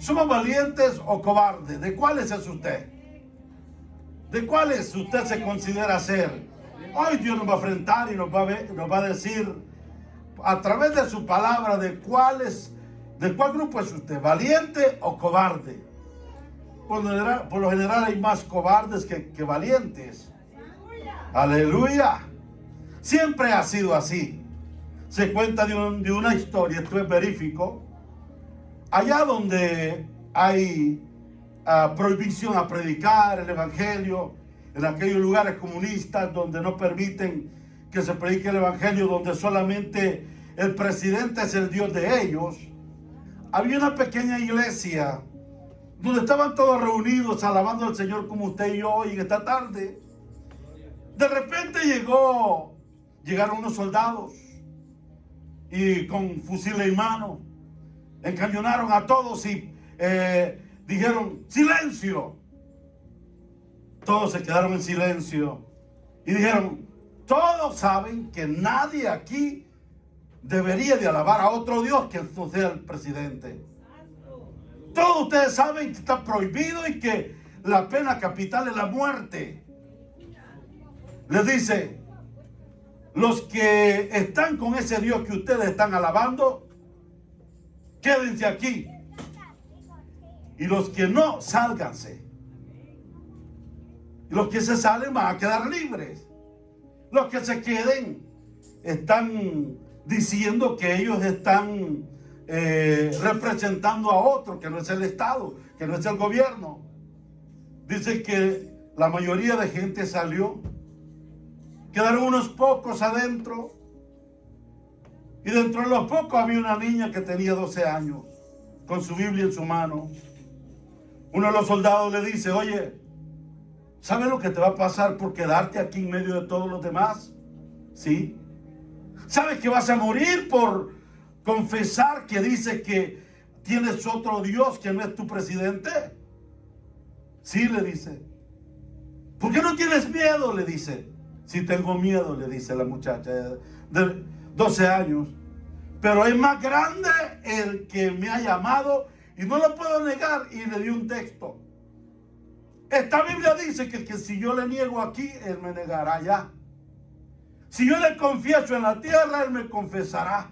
¿Somos valientes o cobardes? ¿De cuáles es usted? ¿De cuáles usted se considera ser? Hoy Dios nos va a enfrentar y nos va a decir a través de su palabra de cuál grupo es usted, valiente o cobarde. Por lo general hay más cobardes que valientes. Aleluya. Siempre ha sido así. Se cuenta de una historia, esto es verífico. Allá donde hay prohibición a predicar el evangelio, en aquellos lugares comunistas donde no permiten que se predique el evangelio, donde solamente el presidente es el Dios de ellos, había una pequeña iglesia donde estaban todos reunidos alabando al Señor como usted y yo hoy en esta tarde. De repente llegaron unos soldados y con fusiles en mano encañonaron a todos y dijeron silencio. Todos se quedaron en silencio y dijeron: todos saben que nadie aquí debería de alabar a otro Dios que no sea el presidente. Todos ustedes saben que está prohibido y que la pena capital es la muerte. Les dice: los que están con ese Dios que ustedes están alabando, quédense aquí. Y los que no, sálganse. Y los que se salen van a quedar libres. Los que se queden están diciendo que ellos están representando a otro, que no es el Estado, que no es el gobierno. Dice que la mayoría de gente salió. Quedaron unos pocos adentro. Y dentro de los pocos había una niña que tenía 12 años, con su Biblia en su mano. Uno de los soldados le dice: oye, ¿sabes lo que te va a pasar por quedarte aquí en medio de todos los demás? Sí. ¿Sabes que vas a morir por confesar que dices que tienes otro Dios que no es tu presidente? Sí, le dice. ¿Por qué no tienes miedo? Le dice. Sí, tengo miedo, le dice la muchacha de 12 años. Pero es más grande el que me ha llamado y no lo puedo negar. Y le dio un texto. Esta Biblia dice que si yo le niego aquí, Él me negará allá. Si yo le confieso en la tierra, Él me confesará.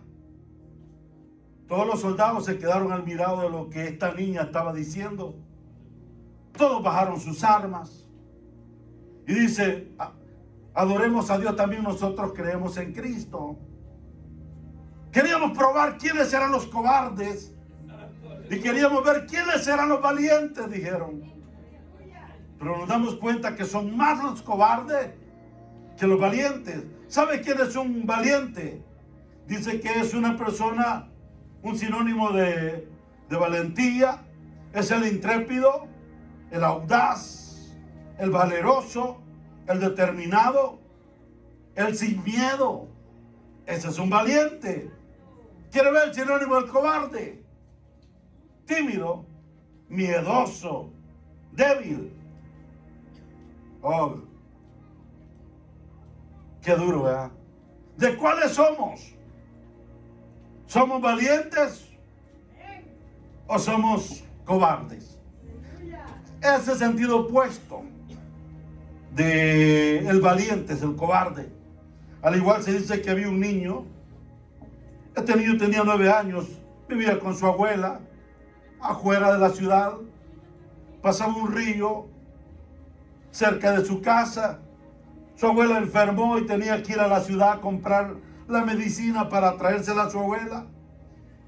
Todos los soldados se quedaron admirados de lo que esta niña estaba diciendo. Todos bajaron sus armas. Y dice: adoremos a Dios, también nosotros creemos en Cristo. Queríamos probar quiénes eran los cobardes. Y queríamos ver quiénes eran los valientes, dijeron. Pero nos damos cuenta que son más los cobardes que los valientes. ¿Sabe quién es un valiente? Dice que es una persona, un sinónimo de valentía. Es el intrépido, el audaz, el valeroso, el determinado, el sin miedo. Ese es un valiente. ¿Quiere ver el sinónimo del cobarde? Tímido, miedoso, débil. Oh, qué duro, ¿verdad? ¿De cuáles somos? ¿Somos valientes o somos cobardes? Ese sentido opuesto del valiente es el cobarde. Al igual se dice que había un niño. Este niño tenía 9 años, vivía con su abuela afuera de la ciudad. Pasaba un río cerca de su casa. Su abuela enfermó y tenía que ir a la ciudad a comprar la medicina para traérsela a su abuela.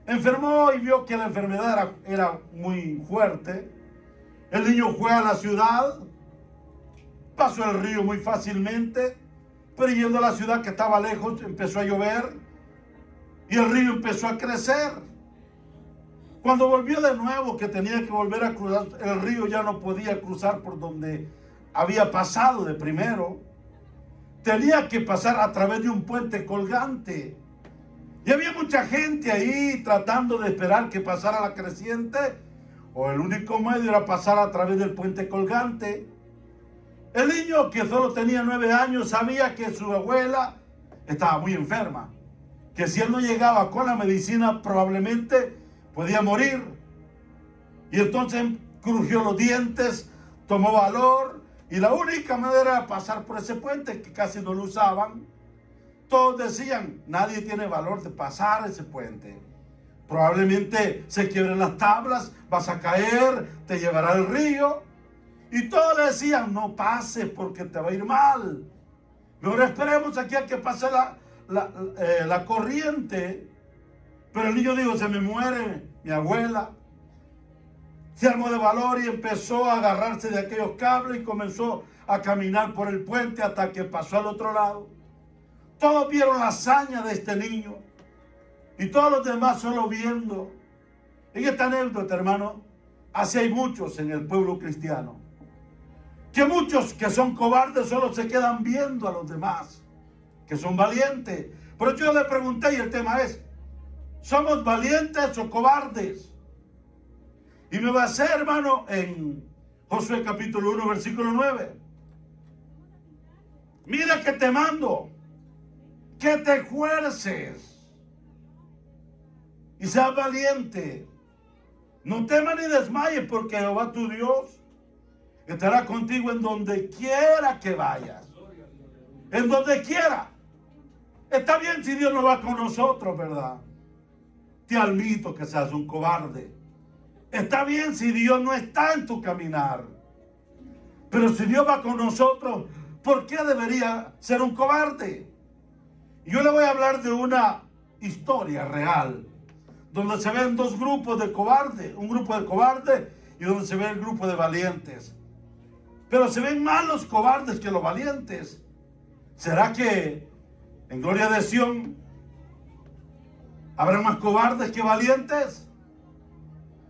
Enfermó y vio que la enfermedad era muy fuerte. El niño fue a la ciudad, pasó el río muy fácilmente, pero yendo a la ciudad que estaba lejos empezó a llover y el río empezó a crecer. Cuando volvió de nuevo, que tenía que volver a cruzar, el río ya no podía cruzar por donde había pasado de primero. Tenía que pasar a través de un puente colgante. Y había mucha gente ahí tratando de esperar que pasara la creciente, o el único medio era pasar a través del puente colgante. El niño, que solo tenía 9 años, sabía que su abuela estaba muy enferma, que si él no llegaba con la medicina probablemente podía morir. Y entonces crujió los dientes, tomó valor, y la única manera de pasar por ese puente, que casi no lo usaban, todos decían, nadie tiene valor de pasar ese puente. Probablemente se quiebren las tablas, vas a caer, te llevará el río. Y todos le decían, no pases porque te va a ir mal. Mejor esperemos aquí a que pase la corriente. Pero el niño dijo, se me muere mi abuela. Se armó de valor y empezó a agarrarse de aquellos cables y comenzó a caminar por el puente hasta que pasó al otro lado. Todos vieron la hazaña de este niño y todos los demás solo viendo. En esta anécdota, hermano, así hay muchos en el pueblo cristiano. Que muchos que son cobardes solo se quedan viendo a los demás, que son valientes. Por eso yo le pregunté y el tema es, ¿somos valientes o cobardes? Y me va a hacer, hermano, en Josué capítulo 1, versículo 9. Mira que te mando, que te esfuerces y seas valiente. No temas ni desmayes, porque Jehová tu Dios estará contigo en donde quiera que vayas. En donde quiera. Está bien si Dios no va con nosotros, ¿verdad? Te admito que seas un cobarde. Está bien si Dios no está en tu caminar. Pero si Dios va con nosotros, ¿por qué debería ser un cobarde? Yo le voy a hablar de una historia real, donde se ven dos grupos de cobardes, un grupo de cobardes y donde se ve el grupo de valientes. Pero se ven más los cobardes que los valientes. ¿Será que en Gloria de Sión habrá más cobardes que valientes?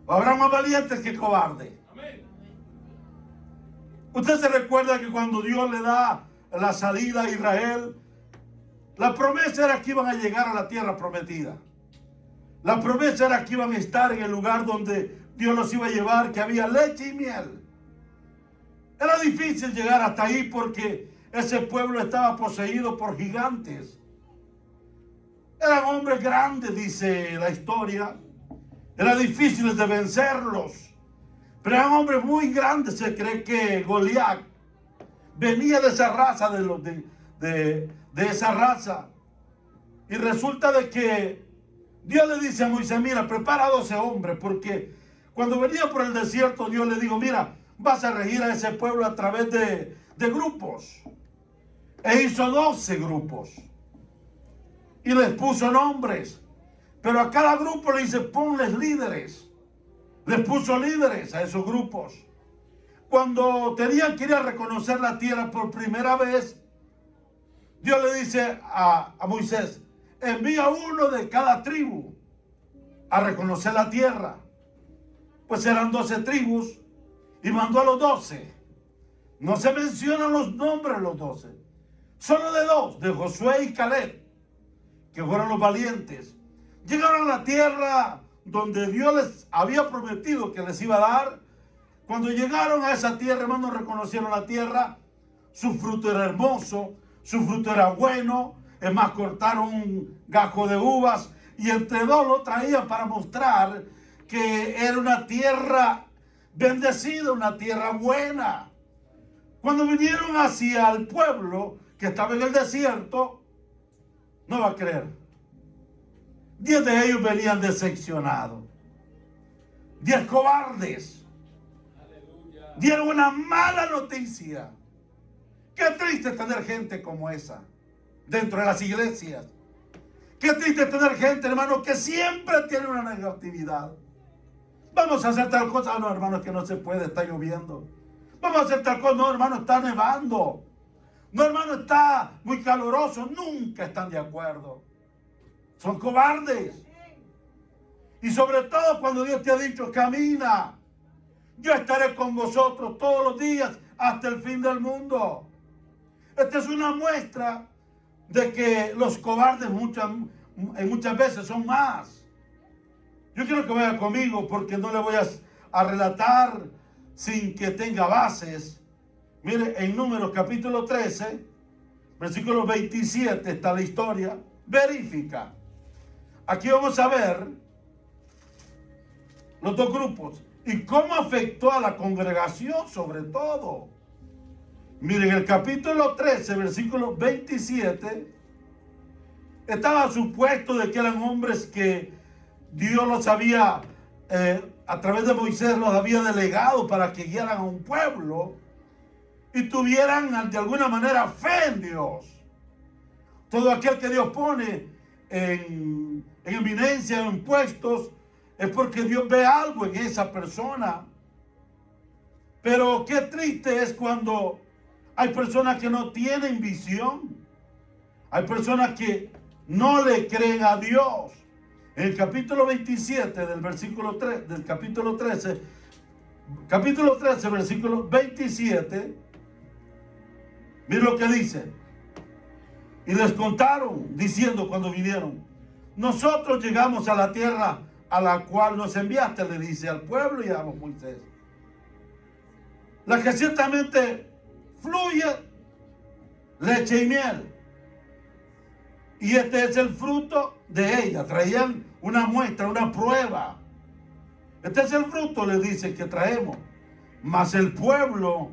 ¿O habrá más valientes que cobardes? Amén. Usted se recuerda que cuando Dios le da la salida a Israel, la promesa era que iban a llegar a la tierra prometida. La promesa era que iban a estar en el lugar donde Dios los iba a llevar, que había leche y miel. Era difícil llegar hasta ahí porque ese pueblo estaba poseído por gigantes. Eran hombres grandes, dice la historia. Era difícil de vencerlos. Pero eran hombres muy grandes. Se cree que Goliat venía de esa raza, de esa raza. Y resulta de que Dios le dice a Moisés, mira, prepara 12 hombres, porque cuando venía por el desierto, Dios le dijo, mira, vas a regir a ese pueblo a través de grupos. E hizo 12 grupos. Y les puso nombres. Pero a cada grupo le dice, ponles líderes. Les puso líderes a esos grupos. Cuando tenían que ir a reconocer la tierra por primera vez, Dios le dice a Moisés, envía uno de cada tribu a reconocer la tierra. Pues eran 12 tribus y mandó a los 12. No se mencionan los nombres de los 12. Solo de dos, de Josué y Caleb, que fueron los valientes. Llegaron a la tierra donde Dios les había prometido que les iba a dar. Cuando llegaron a esa tierra, hermanos, reconocieron la tierra. Su fruto era hermoso, su fruto era bueno. Es más, cortaron un gajo de uvas y entre dos lo traían para mostrar que era una tierra bendecida, una tierra buena. Cuando vinieron hacia el pueblo que estaba en el desierto, no va a creer, 10 de ellos venían decepcionados. 10 cobardes. Aleluya. Dieron una mala noticia. Qué triste tener gente como esa dentro de las iglesias. Qué triste tener gente, hermano, que siempre tiene una negatividad. Vamos a hacer tal cosa. No, hermano, que no se puede, está lloviendo. Vamos a hacer tal cosa. No, hermano, está nevando. No, hermano, está muy caluroso. Nunca están de acuerdo. Son cobardes. Y sobre todo cuando Dios te ha dicho, camina. Yo estaré con vosotros todos los días hasta el fin del mundo. Esta es una muestra de que los cobardes muchas veces son más. Yo quiero que vaya conmigo porque no le voy a relatar sin que tenga bases. Mire, en Números capítulo 13, versículo 27 está la historia verífica. Aquí vamos a ver los dos grupos. y cómo afectó a la congregación sobre todo. Miren, el capítulo 13, versículo 27, estaba supuesto de que eran hombres que Dios los había, a través de Moisés, los había delegado para que guiaran a un pueblo y tuvieran de alguna manera fe en Dios. Todo aquel que Dios pone en eminencia, en puestos, es porque Dios ve algo en esa persona. Pero qué triste es cuando hay personas que no tienen visión. Hay personas que no le creen a Dios. En el capítulo 27 del versículo 3, del capítulo 13, versículo 27, miren lo que dice. Y les contaron, diciendo cuando vinieron: nosotros llegamos a la tierra a la cual nos enviaste, le dice al pueblo y a Moisés, la que ciertamente fluye leche y miel, y este es el fruto de ella. Traían una muestra, una prueba. Este es el fruto, le dice, que traemos. Mas el pueblo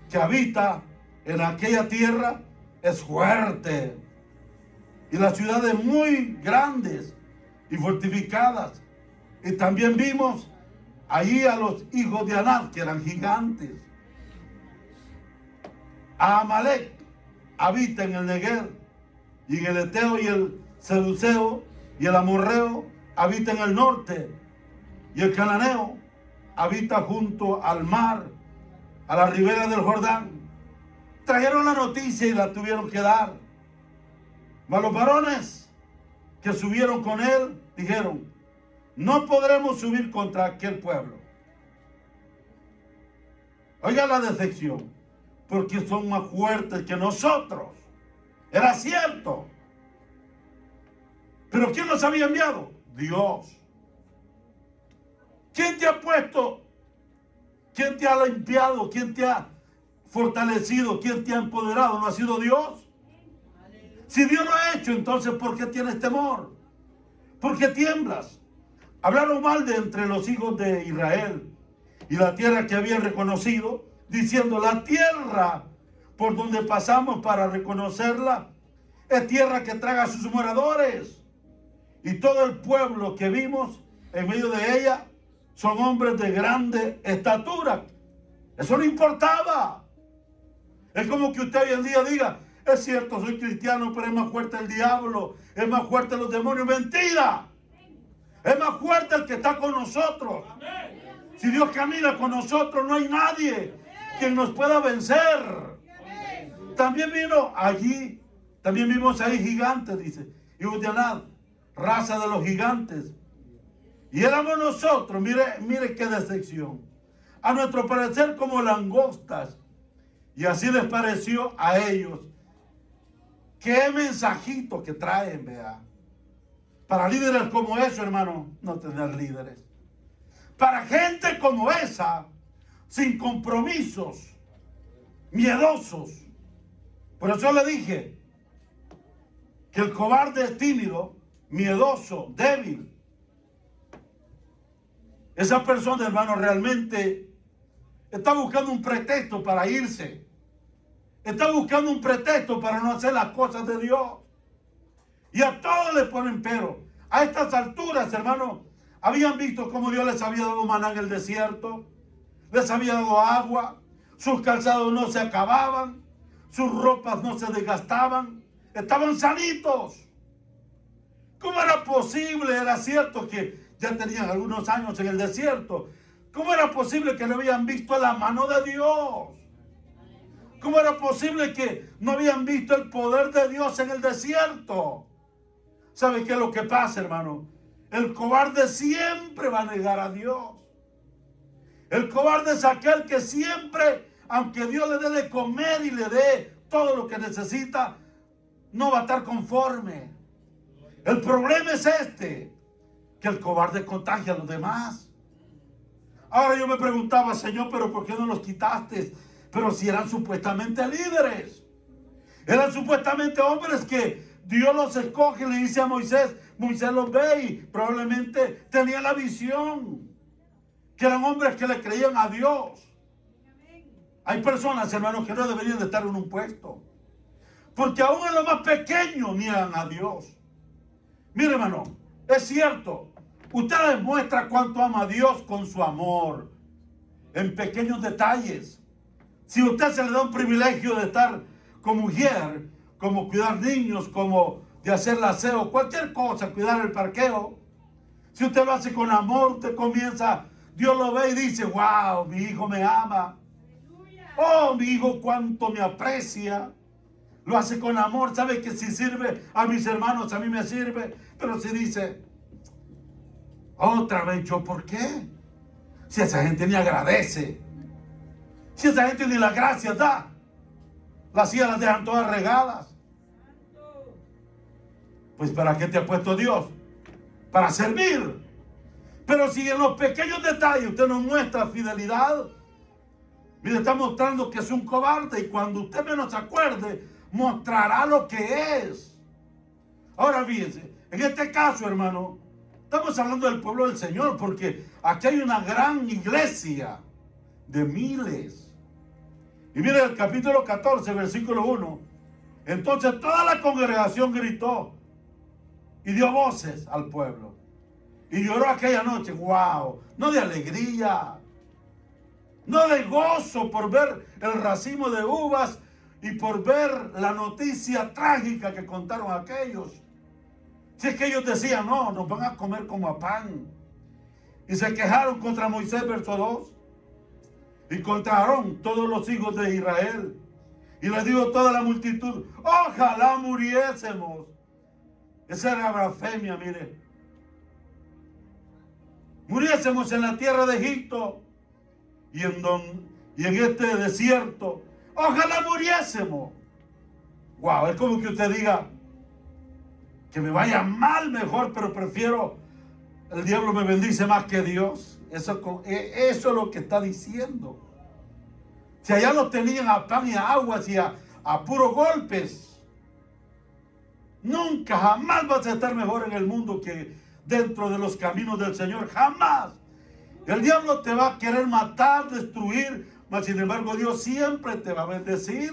que habita en aquella tierra es fuerte, y las ciudades muy grandes y fortificadas. Y también vimos allí a los hijos de Anak, que eran gigantes. A Amalek habita en el Negev, y en el Eteo y el Seduceo y el Amorreo habita en el norte, y el Cananeo habita junto al mar, a la ribera del Jordán. Trajeron la noticia y la tuvieron que dar. Mas los varones que subieron con él dijeron: no podremos subir contra aquel pueblo. Oiga la decepción, porque son más fuertes que nosotros. Era cierto. Pero ¿quién los había enviado? Dios. ¿Quién te ha puesto? ¿Quién te ha limpiado? ¿Quién te ha fortalecido? ¿Quién te ha empoderado? ¿No ha sido Dios? Si Dios lo ha hecho, entonces ¿por qué tienes temor? ¿Por qué tiemblas? Hablaron mal de entre los hijos de Israel y la tierra que habían reconocido, diciendo: la tierra por donde pasamos para reconocerla es tierra que traga a sus moradores, y todo el pueblo que vimos en medio de ella son hombres de grande estatura. Eso no importaba. Es como que usted hoy en día diga: es cierto, soy cristiano, pero es más fuerte el diablo, es más fuerte los demonios. Mentira. Es más fuerte el que está con nosotros. Si Dios camina con nosotros, no hay nadie quien nos pueda vencer. También vino allí, también vimos ahí gigantes, dice, hijos de Anak, raza de los gigantes. Y éramos nosotros, mire qué decepción, a nuestro parecer como langostas. Y así les pareció a ellos. Qué mensajito que traen, vea. Para líderes como eso, hermano, no tener líderes. Para gente como esa, sin compromisos, miedosos. Por eso le dije que el cobarde es tímido, miedoso, débil. Esa persona, hermano, realmente está buscando un pretexto para irse. Está buscando un pretexto para no hacer las cosas de Dios. Y a todos le ponen pero. A estas alturas, hermano, habían visto cómo Dios les había dado maná en el desierto. Les había dado agua. Sus calzados no se acababan. Sus ropas no se desgastaban. Estaban sanitos. ¿Cómo era posible? Era cierto que ya tenían algunos años en el desierto. ¿Cómo era posible que no habían visto la mano de Dios? ¿Cómo era posible que no habían visto el poder de Dios en el desierto? ¿Sabe qué es lo que pasa, hermano? El cobarde siempre va a negar a Dios. El cobarde es aquel que siempre, aunque Dios le dé de comer y le dé todo lo que necesita, no va a estar conforme. El problema es este, que el cobarde contagia a los demás. Ahora yo me preguntaba: Señor, ¿pero por qué no los quitaste? Pero si eran supuestamente líderes. Eran supuestamente hombres que Dios los escoge y le dice a Moisés. Moisés los ve y probablemente tenía la visión. que eran hombres que le creían a Dios. Hay personas, hermanos, que no deberían de estar en un puesto, porque aún en lo más pequeño niegan a Dios. Mire, hermano, es cierto, usted demuestra cuánto ama a Dios con su amor, en pequeños detalles. Si a usted se le da un privilegio de estar con mujer, como cuidar niños, como de hacer el aseo, cualquier cosa, cuidar el parqueo, si usted lo hace con amor, usted comienza, Dios lo ve y dice, wow, mi hijo me ama. Oh, mi hijo cuánto me aprecia. Lo hace con amor. Sabe que si sirve a mis hermanos, a mí me sirve. Pero si dice, otra vez yo, ¿por qué? Si esa gente ni agradece. Si esa gente ni las gracias da. Las sillas las dejan todas regadas. Pues ¿para qué te ha puesto Dios? Para servir. Pero si en los pequeños detalles usted no muestra fidelidad, mire, está mostrando que es un cobarde, y cuando usted menos se acuerde, mostrará lo que es. Ahora fíjense, en este caso, hermano, estamos hablando del pueblo del Señor, porque aquí hay una gran iglesia de miles. Y mire el capítulo 14, versículo 1. Entonces toda la congregación gritó y dio voces al pueblo. Y lloró aquella noche, wow, no de alegría, no de gozo por ver el racimo de uvas y por ver la noticia trágica que contaron aquellos. Si es que ellos decían, no, nos van a comer como a pan. Y se quejaron contra Moisés, verso 2. Y contra Aarón, todos los hijos de Israel. Y les dijo toda la multitud, ojalá muriésemos. Esa era blasfemia, mire. Muriésemos en la tierra de Egipto y en este desierto. Ojalá muriésemos. Wow, es como que usted diga que me vaya mal mejor, pero prefiero, el diablo me bendice más que Dios. Eso es lo que está diciendo. Si allá los tenían a pan y a aguas y a puros golpes, nunca, jamás vas a estar mejor en el mundo que dentro de los caminos del Señor. Jamás. El diablo te va a querer matar, destruir, mas sin embargo Dios siempre te va a bendecir.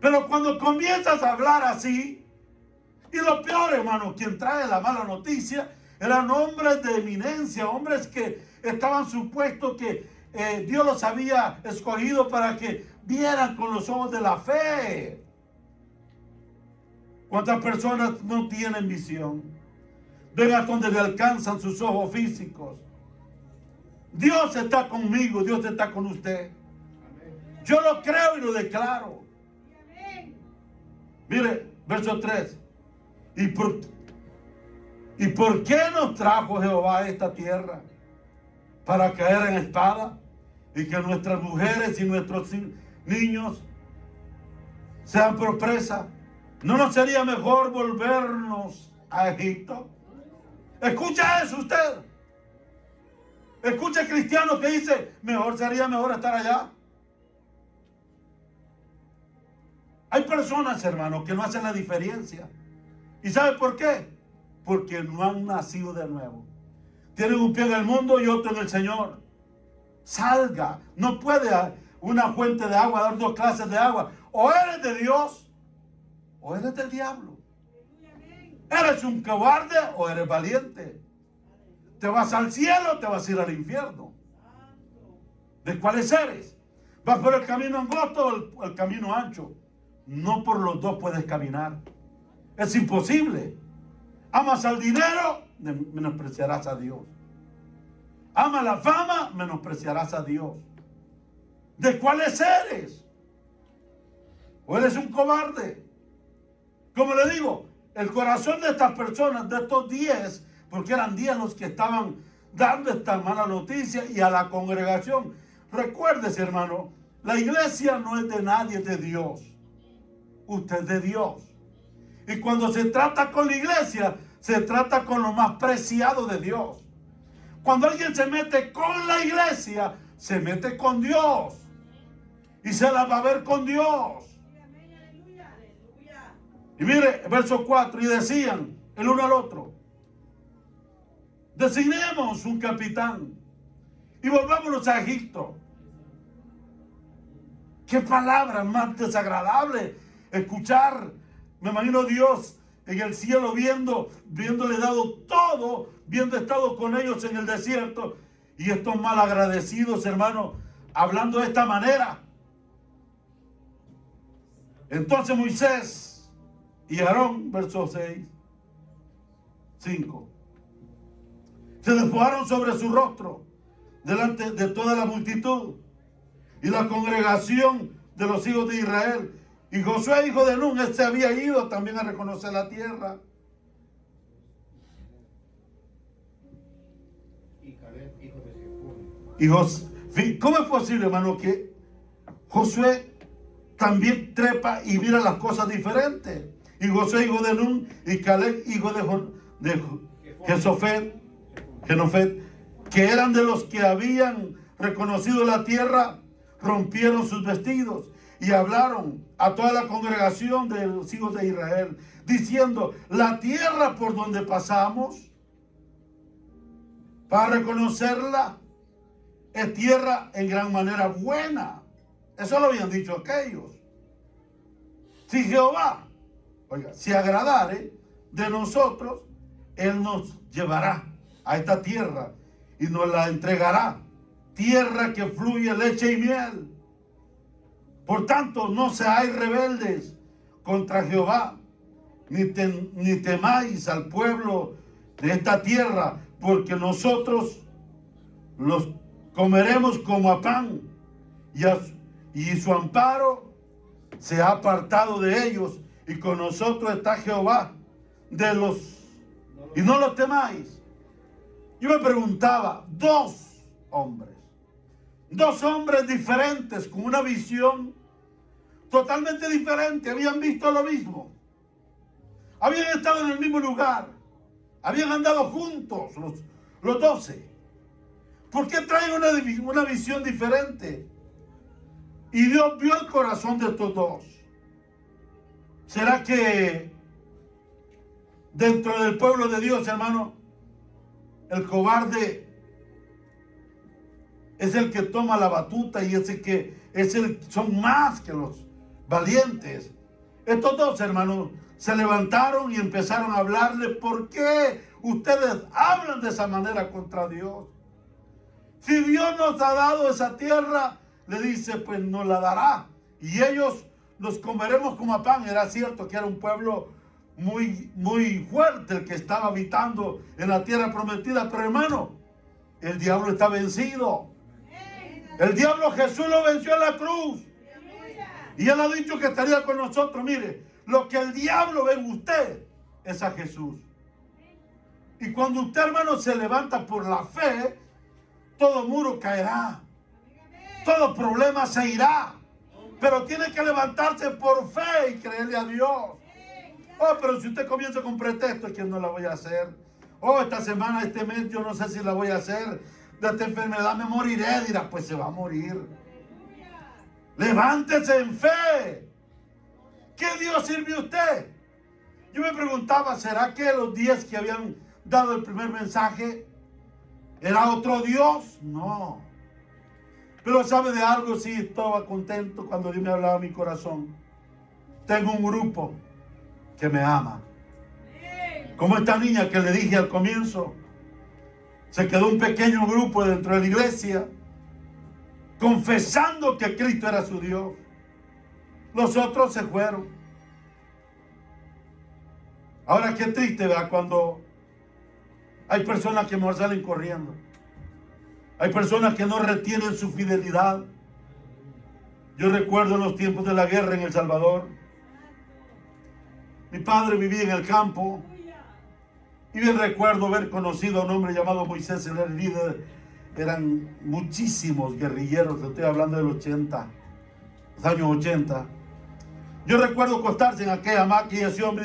Pero cuando comienzas a hablar así, y lo peor, hermano, quien trae la mala noticia eran hombres de eminencia, hombres que estaban supuestos que Dios los había escogido para que vieran con los ojos de la fe. ¿Cuántas personas no tienen visión? Ven a donde le alcanzan sus ojos físicos. Dios está conmigo, Dios está con usted. Yo lo creo y lo declaro. Mire, verso 3. ¿Y por qué nos trajo Jehová a esta tierra? Para caer en espada y que nuestras mujeres y nuestros niños sean por presa. ¿No nos sería mejor volvernos a Egipto? Escucha eso usted. Escucha cristianos que dice, sería mejor estar allá. Hay personas, hermanos, que no hacen la diferencia. ¿Y sabe por qué? Porque no han nacido de nuevo. Tienen un pie en el mundo y otro en el Señor. Salga. No puede una fuente de agua dar dos clases de agua. O eres de Dios o eres del diablo. ¿Eres un cobarde o eres valiente? ¿Te vas al cielo o te vas a ir al infierno? ¿De cuáles eres? ¿Vas por el camino angosto o el camino ancho? No por los dos puedes caminar. Es imposible. Amas al dinero, menospreciarás a Dios. Amas la fama, menospreciarás a Dios. ¿De cuáles eres? ¿O eres un cobarde? Como le digo, el corazón de estas personas, de estos 10, porque eran 10 los que estaban dando esta mala noticia, y a la congregación. Recuérdese, hermano, la iglesia no es de nadie, es de Dios. Usted es de Dios. Y cuando se trata con la iglesia, se trata con lo más preciado de Dios. Cuando alguien se mete con la iglesia, se mete con Dios. Y se la va a ver con Dios. Y mire, verso 4, y decían el uno al otro, designemos un capitán y volvámonos a Egipto. Qué palabra más desagradable escuchar. Me imagino Dios en el cielo viéndole dado todo, viendo estado con ellos en el desierto, y estos malagradecidos, hermanos, hablando de esta manera. Entonces Moisés y Aarón, verso 5, se despojaron sobre su rostro delante de toda la multitud y la congregación de los hijos de Israel. Y Josué, hijo de Nun, este había ido también a reconocer la tierra. Y Caleb, hijo de Jefone. ¿Cómo es posible, hermano, que Josué también trepa y mira las cosas diferentes? Y Josué, hijo de Nun, y Caleb, hijo de Genofet, que eran de los que habían reconocido la tierra, rompieron sus vestidos y hablaron a toda la congregación de los hijos de Israel, diciendo: la tierra por donde pasamos para reconocerla es tierra en gran manera buena. Eso lo habían dicho aquellos. Si Jehová, oiga, si agradare de nosotros, Él nos llevará a esta tierra y nos la entregará, tierra que fluye leche y miel. Por tanto, no seáis rebeldes contra Jehová, ni temáis al pueblo de esta tierra, porque nosotros los comeremos como a pan, y su amparo se ha apartado de ellos, y con nosotros está Jehová y no los temáis. Yo me preguntaba, dos hombres diferentes, con una visión totalmente diferente, habían visto lo mismo, habían estado en el mismo lugar, habían andado juntos los 12. ¿Por qué traen una visión diferente? Y Dios vio el corazón de estos dos. ¿Será que dentro del pueblo de Dios, hermano, el cobarde es el que toma la batuta y son más que los valientes? Estos dos hermanos se levantaron y empezaron a hablarle: ¿por qué ustedes hablan de esa manera contra Dios? Si Dios nos ha dado esa tierra, le dice, pues nos la dará, y ellos nos comeremos como a pan. Era cierto que era un pueblo muy, muy fuerte el que estaba habitando en la tierra prometida, pero hermano, el diablo está vencido. El diablo, Jesús lo venció en la cruz. Y Él ha dicho que estaría con nosotros. Mire, lo que el diablo ve en usted es a Jesús. Y cuando usted, hermano, se levanta por la fe, todo muro caerá, todo problema se irá. Pero tiene que levantarse por fe y creerle a Dios. Oh, pero si usted comienza con pretexto, es que no la voy a hacer. Oh, esta semana, este mes, yo no sé si la voy a hacer. De esta enfermedad me moriré. Dirá, pues se va a morir. Levántese en fe. ¿Qué Dios sirve a usted? Yo me preguntaba, ¿será que los 10 que habían dado el primer mensaje era otro Dios? No. Pero ¿sabe de algo? Sí, estaba contento cuando Dios me hablaba a mi corazón. Tengo un grupo que me ama. Como esta niña que le dije al comienzo, se quedó un pequeño grupo dentro de la iglesia confesando que Cristo era su Dios. Los otros se fueron. Ahora qué triste, ¿verdad? Cuando hay personas que mejor salen corriendo. Hay personas que no retienen su fidelidad. Yo recuerdo los tiempos de la guerra en El Salvador. Mi padre vivía en el campo. Y bien recuerdo haber conocido a un hombre llamado Moisés, el líder. Eran muchísimos guerrilleros, estoy hablando del 80, los años 80. Yo recuerdo acostarse en aquella hamaca y ese hombre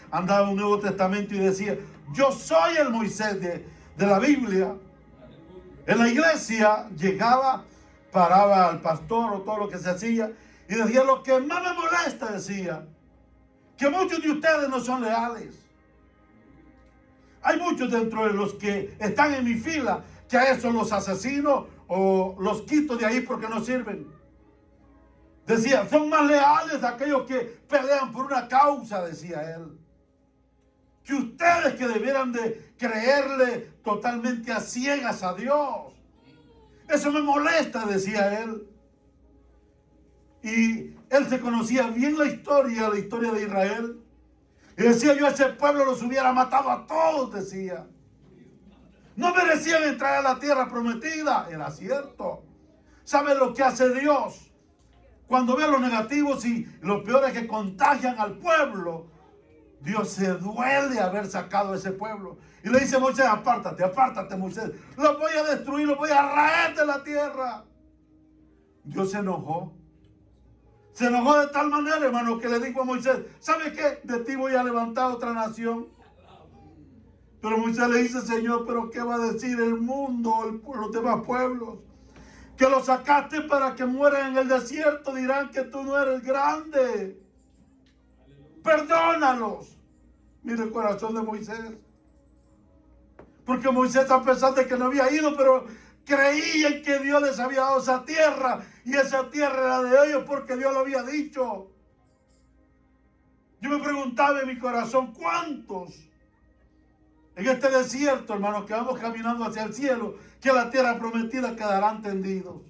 andaba en un Nuevo Testamento y decía: yo soy el Moisés de la Biblia. En la iglesia llegaba, paraba al pastor o todo lo que se hacía y decía: lo que más me molesta, decía, que muchos de ustedes no son leales. Hay muchos dentro de los que están en mi fila que a esos los asesino o los quito de ahí porque no sirven. Decía, son más leales aquellos que pelean por una causa, decía él, que ustedes que debieran de creerle totalmente a ciegas a Dios. Eso me molesta, decía él. Y él se conocía bien la historia de Israel. Y decía, yo a ese pueblo los hubiera matado a todos, decía. No merecían entrar a la tierra prometida. Era cierto. ¿Saben lo que hace Dios? Cuando ve los negativos y los peores que contagian al pueblo, Dios se duele haber sacado a ese pueblo. Y le dice a Moisés, apártate, apártate, Moisés. Los voy a destruir, los voy a raer de la tierra. Dios se enojó. Se enojó de tal manera, hermano, que le dijo a Moisés, ¿sabe qué? De ti voy a levantar otra nación. Pero Moisés le dice, Señor, ¿pero qué va a decir el mundo, los demás pueblos? Que los sacaste para que mueran en el desierto, dirán que tú no eres grande. Perdónalos. Mire el corazón de Moisés. Porque Moisés, a pesar de que no había ido, pero creían que Dios les había dado esa tierra. Y esa tierra era de ellos porque Dios lo había dicho. Yo me preguntaba en mi corazón, ¿cuántos en este desierto, hermanos, que vamos caminando hacia el cielo, que la tierra prometida quedarán tendidos?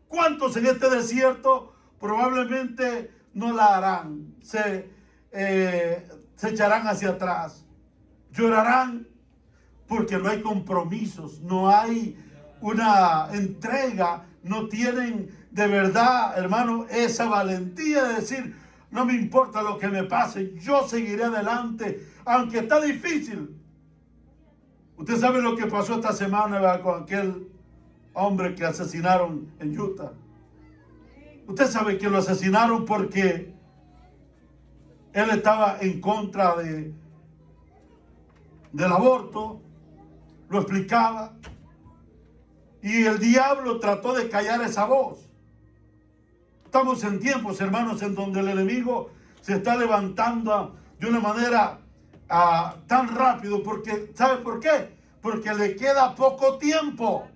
¿Cuántos en este desierto probablemente no la harán? Se echarán hacia atrás, llorarán porque no hay compromisos, no hay una entrega, no tienen de verdad, hermano, esa valentía de decir, no me importa lo que me pase, yo seguiré adelante, aunque está difícil. Usted sabe lo que pasó esta semana, ¿verdad?, con aquel hombre que asesinaron en Utah. Usted sabe que lo asesinaron porque él estaba en contra del aborto, lo explicaba, y el diablo trató de callar esa voz. Estamos en tiempos, hermanos, en donde el enemigo se está levantando de una manera tan rápido, porque, ¿sabe por qué? Porque le queda poco tiempo.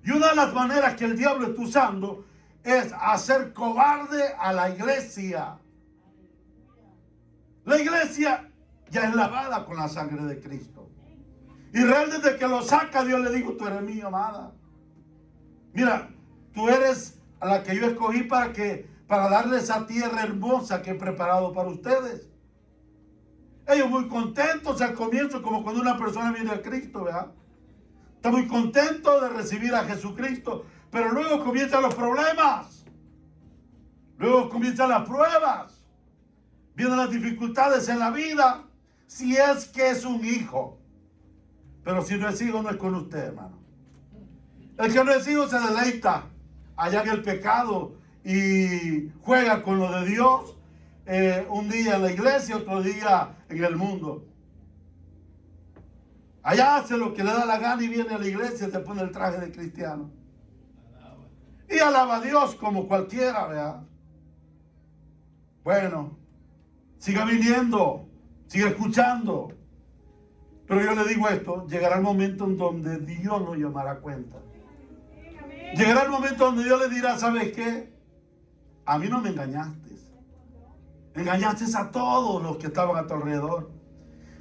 Y una de las maneras que el diablo está usando es hacer cobarde a la iglesia. La iglesia ya es lavada con la sangre de Cristo. Israel, desde que lo saca, Dios le dijo, tú eres mío, amada. Mira, tú eres a la que yo escogí para darle esa tierra hermosa que he preparado para ustedes. Ellos muy contentos al comienzo, como cuando una persona viene a Cristo, ¿verdad? Está muy contento de recibir a Jesucristo, pero luego comienzan los problemas. Luego comienzan las pruebas. Vienen las dificultades en la vida, si es que es un hijo. Pero si no es hijo, no es con usted, hermano. El que no es hijo se deleita allá en el pecado y juega con lo de Dios. Un día en la iglesia, otro día en el mundo. Allá hace lo que le da la gana y viene a la iglesia y se pone el traje de cristiano. Y alaba a Dios como cualquiera, ¿verdad? Bueno, siga viniendo, siga escuchando. Pero yo le digo esto, llegará el momento en donde Dios lo llamará a cuenta. Llegará el momento donde Dios le dirá, ¿sabes qué? A mí no me engañaste. Engañaste a todos los que estaban a tu alrededor.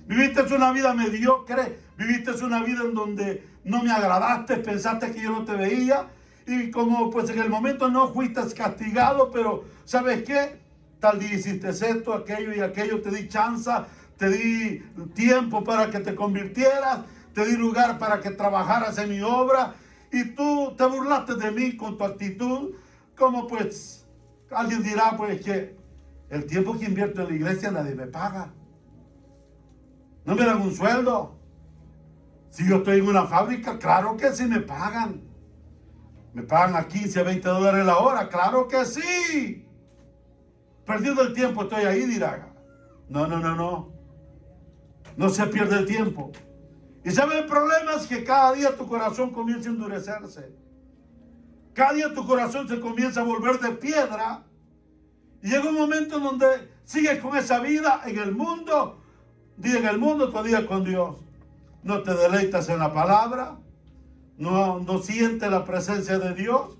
Viviste una vida mediocre. Viviste una vida en donde no me agradaste. Pensaste que yo no te veía. Y como pues en el momento no fuiste castigado. Pero ¿sabes qué? Tal día hiciste esto, aquello y aquello. Te di chance. Te di tiempo para que te convirtieras. Te di lugar para que trabajaras en mi obra. Y tú te burlaste de mí con tu actitud. Como pues alguien dirá pues que el tiempo que invierto en la iglesia nadie me paga. No me dan un sueldo. Si yo estoy en una fábrica, claro que sí me pagan. Me pagan a 15, a 20 dólares la hora, claro que sí. Perdiendo el tiempo estoy ahí, dirá. No. No se pierde el tiempo. Y ¿sabe el problema? Es que cada día tu corazón comienza a endurecerse. Cada día tu corazón se comienza a volver de piedra. Y llega un momento en donde sigues con esa vida en el mundo. Día en el mundo, tu día con Dios. No te deleitas en la palabra. no siente la presencia de Dios,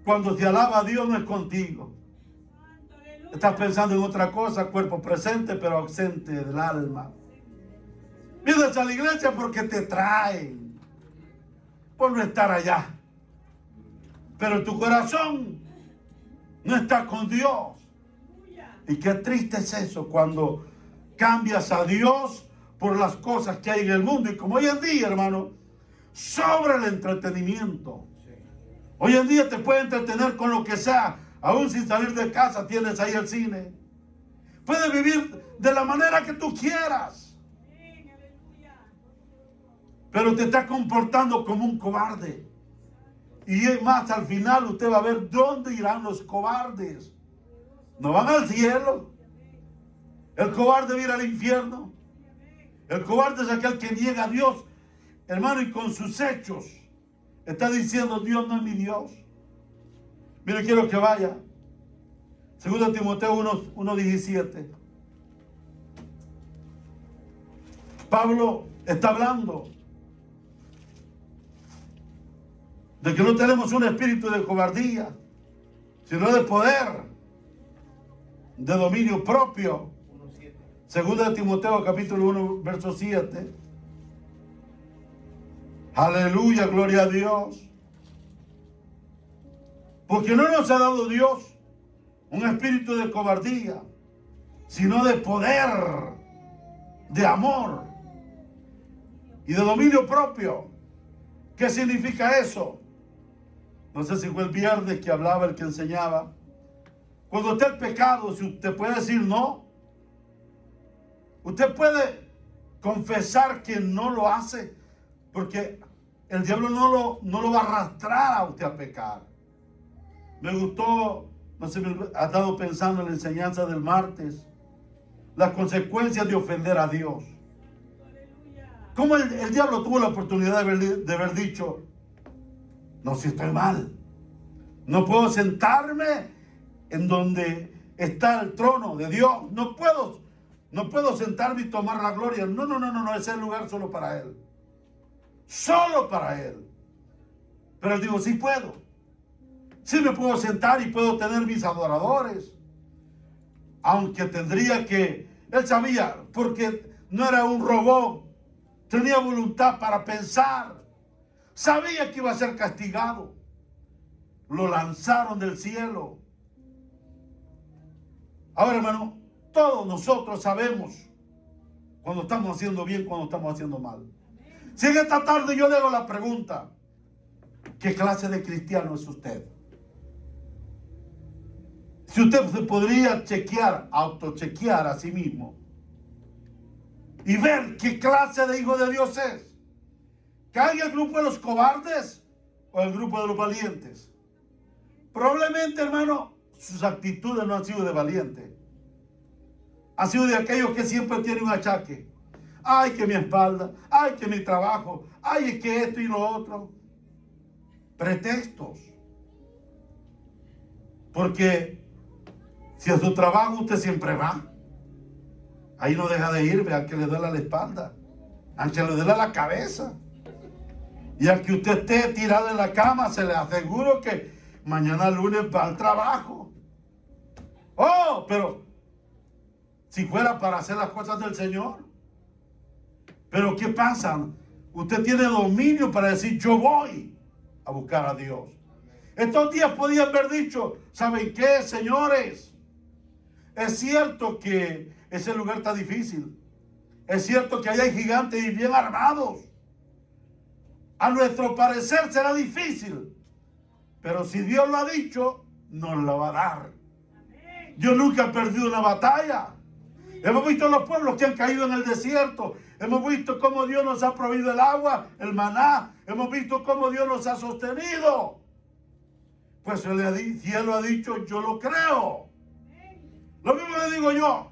cuando te alaba a Dios no es contigo. Estás pensando en otra cosa, cuerpo presente pero ausente del alma. Vienes a la iglesia porque te traen por no estar allá, pero tu corazón no está con Dios. Y qué triste es eso cuando cambias a Dios por las cosas que hay en el mundo. Y como hoy en día, hermano, sobra el entretenimiento. Hoy en día te puedes entretener con lo que sea. Aún sin salir de casa tienes ahí el cine. Puedes vivir de la manera que tú quieras. Pero te estás comportando como un cobarde. Y más, al final usted va a ver dónde irán los cobardes. No van al cielo. El cobarde va a ir al infierno. El cobarde es aquel que niega a Dios, hermano, y con sus hechos está diciendo: Dios no es mi Dios. Mire, quiero que vaya. 2 Timoteo 1:17. Pablo está hablando de que no tenemos un espíritu de cobardía, sino de poder, de dominio propio. 2 Timoteo capítulo 1, verso 7. Aleluya, gloria a Dios. Porque no nos ha dado Dios un espíritu de cobardía, sino de poder, de amor y de dominio propio. ¿Qué significa eso? No sé si fue el viernes que hablaba, el que enseñaba. Cuando está el pecado, si usted puede decir no, usted puede confesar que no lo hace, porque el diablo no lo va a arrastrar a usted a pecar. Me gustó, no sé, me ha estado pensando en la enseñanza del martes, las consecuencias de ofender a Dios. ¿Cómo el diablo tuvo la oportunidad de haber dicho: no, si estoy mal, no puedo sentarme en donde está el trono de Dios, no puedo sentarme y tomar la gloria. No, ese es el lugar solo para Él. Solo para Él. Pero Él dijo: sí puedo. Sí me puedo sentar y puedo tener mis adoradores. Aunque tendría que... Él sabía, porque no era un robot. Tenía voluntad para pensar. Sabía que iba a ser castigado. Lo lanzaron del cielo. Ahora, hermano, todos nosotros sabemos cuando estamos haciendo bien, cuando estamos haciendo mal. Si en esta tarde yo le hago la pregunta: ¿qué clase de cristiano es usted? Si usted se podría autochequear a sí mismo y ver qué clase de hijo de Dios es. ¿Cae en el grupo de los cobardes o el grupo de los valientes? Probablemente, hermano, sus actitudes no han sido de valiente. Han sido de aquellos que siempre tienen un achaque. Ay, que mi espalda, ay, que mi trabajo, ay, es que esto y lo otro. Pretextos. Porque si a su trabajo usted siempre va, ahí no deja de ir, vea que le duele la espalda, aunque le duele la cabeza. Y al que usted esté tirado en la cama, se le aseguro que mañana lunes va al trabajo. Oh, pero si fuera para hacer las cosas del Señor. Pero ¿qué pasa? Usted tiene dominio para decir: yo voy a buscar a Dios. Estos días podían haber dicho: ¿saben qué, señores? Es cierto que ese lugar está difícil. Es cierto que allá hay gigantes y bien armados. A nuestro parecer será difícil. Pero si Dios lo ha dicho, nos lo va a dar. Dios nunca ha perdido una batalla. Hemos visto los pueblos que han caído en el desierto. Hemos visto cómo Dios nos ha proveído el agua, el maná. Hemos visto cómo Dios nos ha sostenido. Pues si Él lo ha dicho, yo lo creo. Lo mismo le digo yo.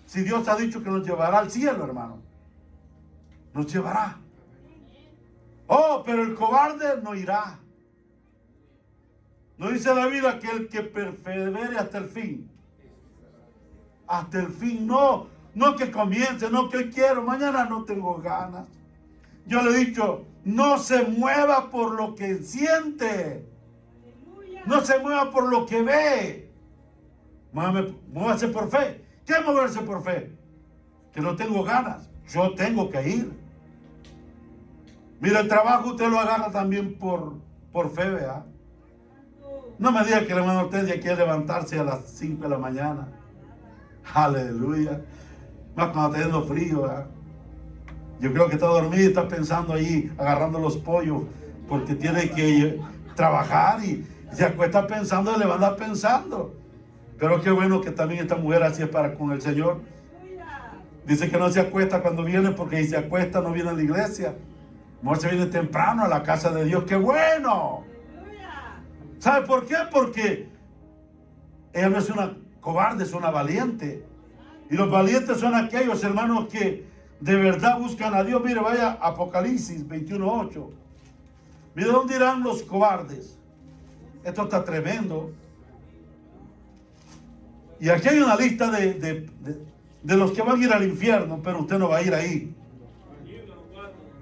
Si Dios ha dicho que nos llevará al cielo, hermano, nos llevará. Oh, pero el cobarde no irá. No dice la Biblia que el que persevere hasta el fin. Hasta el fin, no que comience, no que hoy quiero, mañana no tengo ganas. yo le he dicho, no se mueva por lo que siente. No se mueva por lo que ve. Muévase por fe. ¿Qué es moverse por fe? Que no tengo ganas. Yo tengo que ir. Mira, el trabajo usted lo agarra también por fe, ¿verdad? No me diga que la hermana Hortensia quiere levantarse a las 5 de la mañana. Aleluya. Más cuando está haciendo frío, ¿verdad? Yo creo que está dormida y está pensando ahí, agarrando los pollos, porque tiene que trabajar y se acuesta pensando y le va a andar pensando. Pero qué bueno que también esta mujer así es para con el Señor. Dice que no se acuesta cuando viene, porque si se acuesta no viene a la iglesia. Mejor se viene temprano a la casa de Dios. ¡Qué bueno! ¿Sabe por qué? Porque ella no es una cobarde, es una valiente. Y los valientes son aquellos, hermanos, que de verdad buscan a Dios. Mire, vaya Apocalipsis 21:8. Mire, ¿dónde irán los cobardes? Esto está tremendo. Y aquí hay una lista de los que van a ir al infierno, pero usted no va a ir ahí.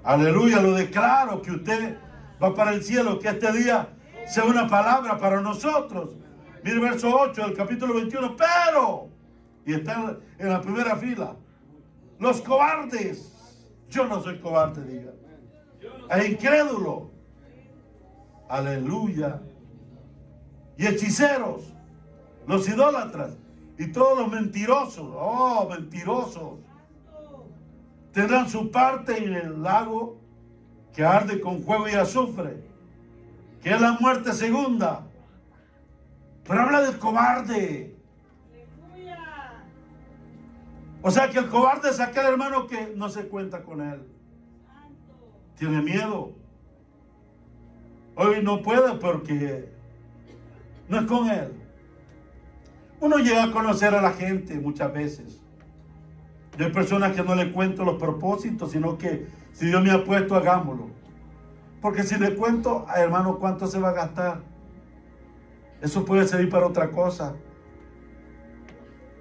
Aleluya, lo declaro que usted va para el cielo, que este día sea una palabra para nosotros. Mire verso 8 del capítulo 21, pero, y está en la primera fila, los cobardes, yo no soy cobarde, diga, e incrédulo, aleluya, y hechiceros, los idólatras, y todos los mentirosos, oh, mentirosos, tendrán su parte en el lago que arde con fuego y azufre, que es la muerte segunda. Pero habla del cobarde. O sea que el cobarde es aquel hermano que no se cuenta con él. Tiene miedo. Hoy no puede porque no es con él. Uno llega a conocer a la gente muchas veces. Yo hay personas que no le cuento los propósitos, sino que si Dios me ha puesto, hagámoslo. Porque si le cuento, hermano, ¿cuánto se va a gastar? Eso puede servir para otra cosa.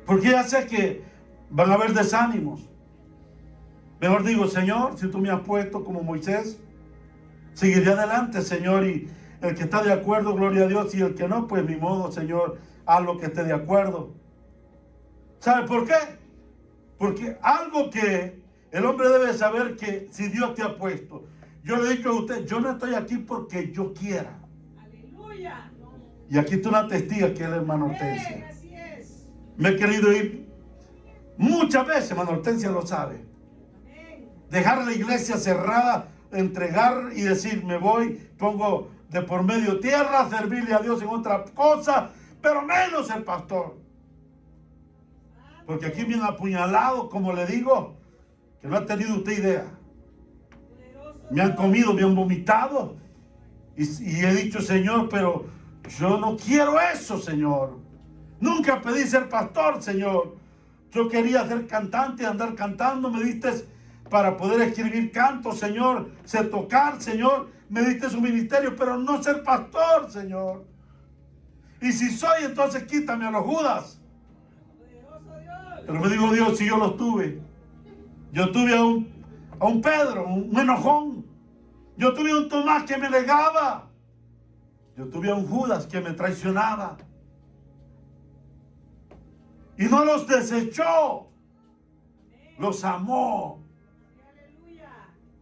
Porque ya sé que van a haber desánimos. Mejor digo, Señor, si tú me has puesto como Moisés, seguiré adelante, Señor. Y el que está de acuerdo, gloria a Dios. Y el que no, pues ni modo, Señor, haz lo que esté de acuerdo. ¿Sabe por qué? Porque algo que el hombre debe saber, que si Dios te ha puesto, yo le he dicho a usted, yo no estoy aquí porque yo quiera. Aleluya. Y aquí está una testiga que es la hermana Hortensia. Así es. Me he querido ir muchas veces, hermana Hortensia lo sabe. Dejar la iglesia cerrada, entregar y decir, me voy, pongo de por medio tierra, servirle a Dios en otra cosa, pero menos el pastor. Porque aquí me han apuñalado, como le digo, que no ha tenido usted idea. Me han comido, me han vomitado. Y he dicho, Señor, pero yo no quiero eso, Señor. Nunca pedí ser pastor, Señor. Yo quería ser cantante, andar cantando. Me diste para poder escribir cantos, Señor. Sé tocar, Señor. Me diste un ministerio, pero no ser pastor, Señor. Y si soy, entonces quítame a los Judas. Pero me digo, Dios, si yo los tuve. Yo tuve a un Pedro, un enojón. Yo tuve a un Tomás que me negaba. Yo tuve a un Judas que me traicionaba. Y no los desechó. Los amó.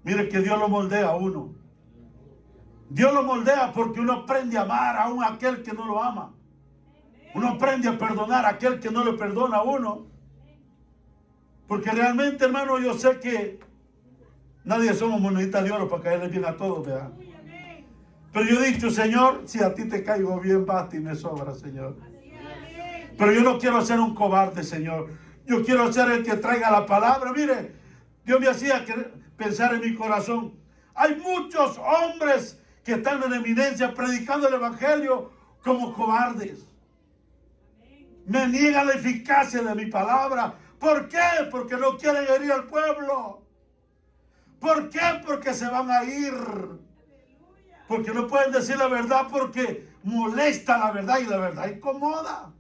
Mire que Dios lo moldea a uno. Dios lo moldea porque uno aprende a amar aún a aquel que no lo ama. Uno aprende a perdonar a aquel que no le perdona a uno. Porque realmente, hermano, yo sé que nadie somos moneditas de oro para caerle bien a todos, ¿verdad? Pero yo he dicho, Señor, si a ti te caigo bien, basta y me sobra, Señor. Pero yo no quiero ser un cobarde, Señor. Yo quiero ser el que traiga la palabra. Mire, Dios me hacía pensar en mi corazón. Hay muchos hombres que están en eminencia predicando el evangelio como cobardes. Me niegan la eficacia de mi palabra. ¿Por qué? Porque no quieren herir al pueblo. ¿Por qué? Porque se van a ir. Porque no pueden decir la verdad, porque molesta la verdad y la verdad incomoda.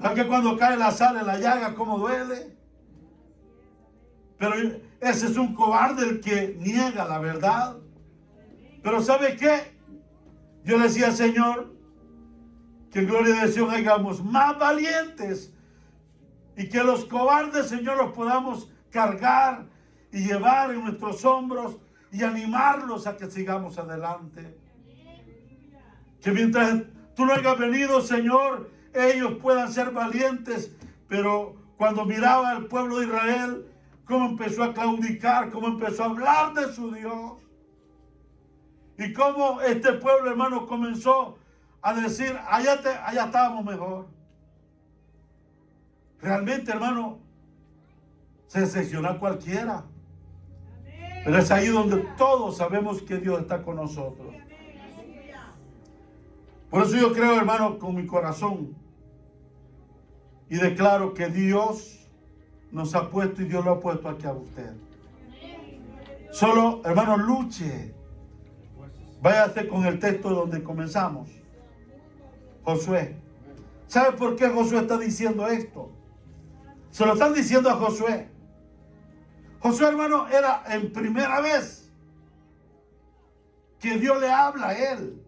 ¿Sabes que cuando cae la sal en la llaga, cómo duele? Pero ese es un cobarde el que niega la verdad. Pero ¿sabe qué? Yo le decía al Señor que en gloria de Dios hagamos más valientes y que los cobardes, Señor, los podamos cargar y llevar en nuestros hombros y animarlos a que sigamos adelante. Que mientras tú no hayas venido, Señor, ellos puedan ser valientes. Pero cuando miraba al pueblo de Israel, cómo empezó a claudicar, cómo empezó a hablar de su Dios, y cómo este pueblo, hermano, comenzó a decir, allá estábamos mejor. Realmente, hermano, se decepciona cualquiera. Pero es ahí donde todos sabemos que Dios está con nosotros. Por eso yo creo, hermano, con mi corazón, y declaro que Dios nos ha puesto y Dios lo ha puesto aquí a usted. Solo, hermano, luche. Váyase con el texto donde comenzamos. Josué. ¿Sabe por qué Josué está diciendo esto? Se lo están diciendo a Josué. Josué, hermano, era en primera vez que Dios le habla a él.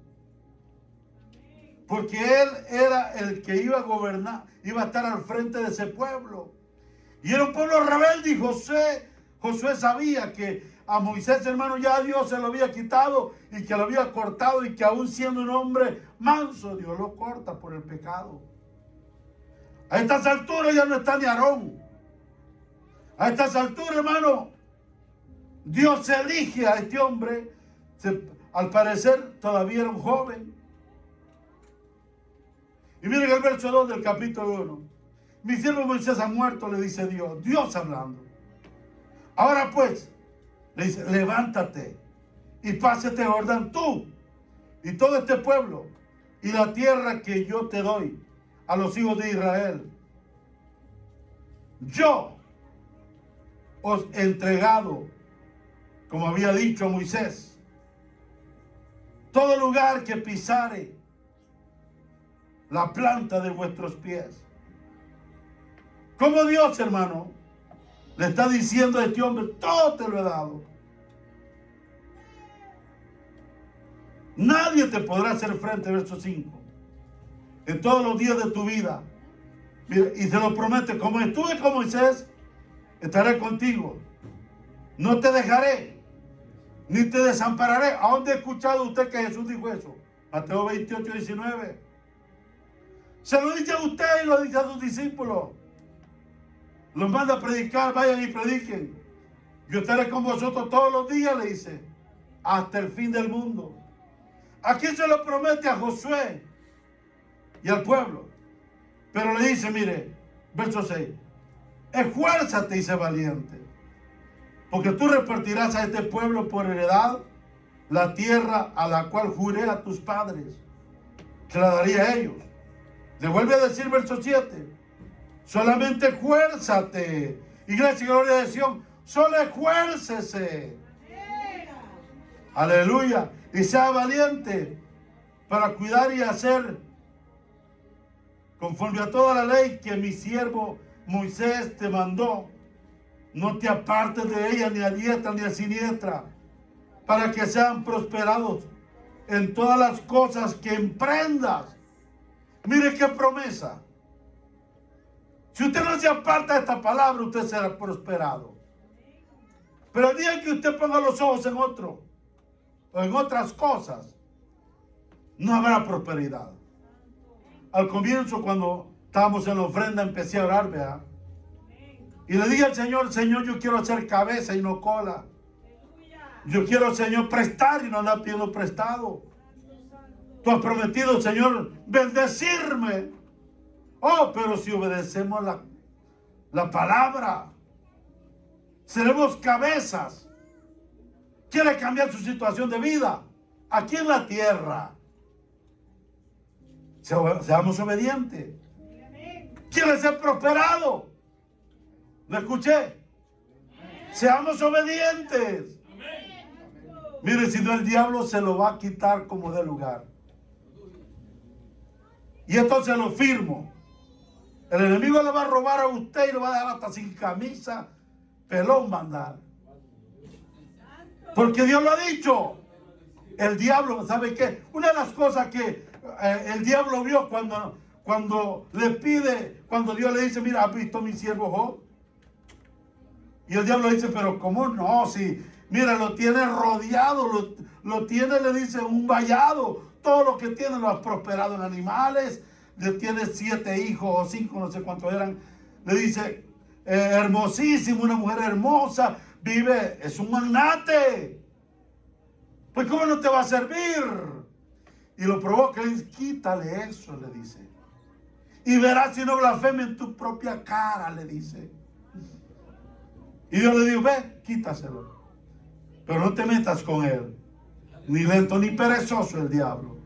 Porque él era el que iba a gobernar, iba a estar al frente de ese pueblo. Y era un pueblo rebelde, y Josué sabía que a Moisés, hermano, ya Dios se lo había quitado y que lo había cortado, y que aún siendo un hombre manso, Dios lo corta por el pecado. A estas alturas ya no está ni Aarón. A estas alturas, hermano, Dios elige a este hombre. Al parecer todavía era un joven. Y miren el verso 2 del capítulo 1. Mi siervo Moisés ha muerto, le dice Dios. Dios hablando. Ahora pues, le dice, levántate y pásate Jordán tú y todo este pueblo y la tierra que yo te doy a los hijos de Israel. Yo os he entregado, como había dicho a Moisés, todo lugar que pisare la planta de vuestros pies. Como Dios, hermano, le está diciendo a este hombre, todo te lo he dado. Nadie te podrá hacer frente, verso 5, en todos los días de tu vida. Mira, y se lo promete, como estuve con Moisés, estaré contigo. No te dejaré, ni te desampararé. ¿A dónde ha escuchado usted que Jesús dijo eso? Mateo 28, 19. Se lo dice a usted y lo dice a sus discípulos. Los manda a predicar, vayan y prediquen. Yo estaré con vosotros todos los días, le dice, hasta el fin del mundo. Aquí se lo promete a Josué y al pueblo. Pero le dice, mire, verso 6, esfuérzate y sé valiente, porque tú repartirás a este pueblo por heredad la tierra a la cual juré a tus padres, que la daría a ellos. Le vuelve a decir, verso 7, solamente esfuérzate. Iglesia y gloria de Sion, solo esfuércese. Aleluya. Y sea valiente para cuidar y hacer conforme a toda la ley que mi siervo Moisés te mandó. No te apartes de ella ni a diestra ni a siniestra, para que sean prosperados en todas las cosas que emprendas. Mire qué promesa. Si usted no se aparta de esta palabra, usted será prosperado. Pero el día que usted ponga los ojos en otro o en otras cosas, no habrá prosperidad. Al comienzo, cuando estábamos en la ofrenda, empecé a orar, ¿verdad? Y le dije al Señor, Señor, yo quiero hacer cabeza y no cola. Yo quiero, Señor, prestar y no andar pidiendo prestado. Tú has prometido, Señor, bendecirme. Oh, pero si obedecemos la palabra, seremos cabezas. Quiere cambiar su situación de vida aquí en la tierra. Seamos obedientes. Quiere ser prosperado. ¿Lo escuché? Seamos obedientes. Mire, si no, el diablo se lo va a quitar como de lugar. Y esto se lo firmo. El enemigo le va a robar a usted y lo va a dejar hasta sin camisa, pelón va a andar. Porque Dios lo ha dicho. El diablo, ¿sabe qué? Una de las cosas que el diablo vio cuando le pide, cuando Dios le dice, mira, ¿has visto mi siervo Job? Y el diablo le dice, pero ¿cómo no? Si, mira, lo tiene rodeado, lo tiene, le dice, un vallado. Todo lo que tiene lo ha prosperado en animales. Le tiene 7 hijos o 5, no sé cuántos eran. Le dice, hermosísimo, una mujer hermosa, vive, es un magnate. Pues ¿cómo no te va a servir? Y lo provoca, le dice, quítale eso, le dice. Y verás si no blasfeme en tu propia cara, le dice. Y Dios le dijo, ve, quítaselo. Pero no te metas con él. Ni lento ni perezoso el diablo.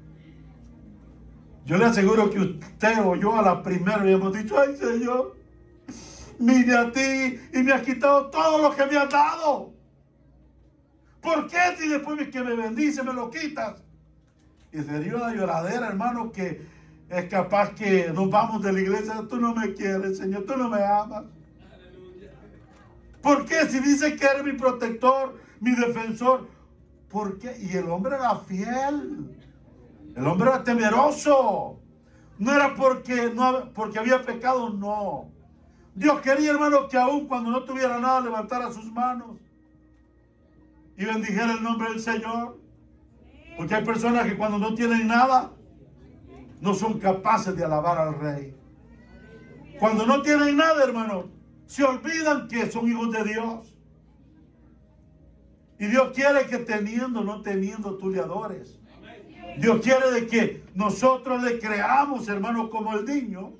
Yo le aseguro que usted o yo a la primera le hemos dicho, ay Señor, mire a ti y me has quitado todo lo que me has dado. ¿Por qué si después que me bendice me lo quitas? Y sería una lloradera, hermano, que es capaz que nos vamos de la iglesia. Tú no me quieres, Señor, tú no me amas. ¿Por qué? Si dice que eres mi protector, mi defensor. ¿Por qué? Y el hombre era fiel. El hombre era temeroso. No era porque había pecado, no. Dios quería, hermano, que aún cuando no tuviera nada, levantara sus manos y bendijera el nombre del Señor. Porque hay personas que cuando no tienen nada, no son capaces de alabar al Rey. Cuando no tienen nada, hermano, se olvidan que son hijos de Dios. Y Dios quiere que teniendo, no teniendo, tú le adores. Dios quiere de que nosotros le creamos, hermano, como el niño.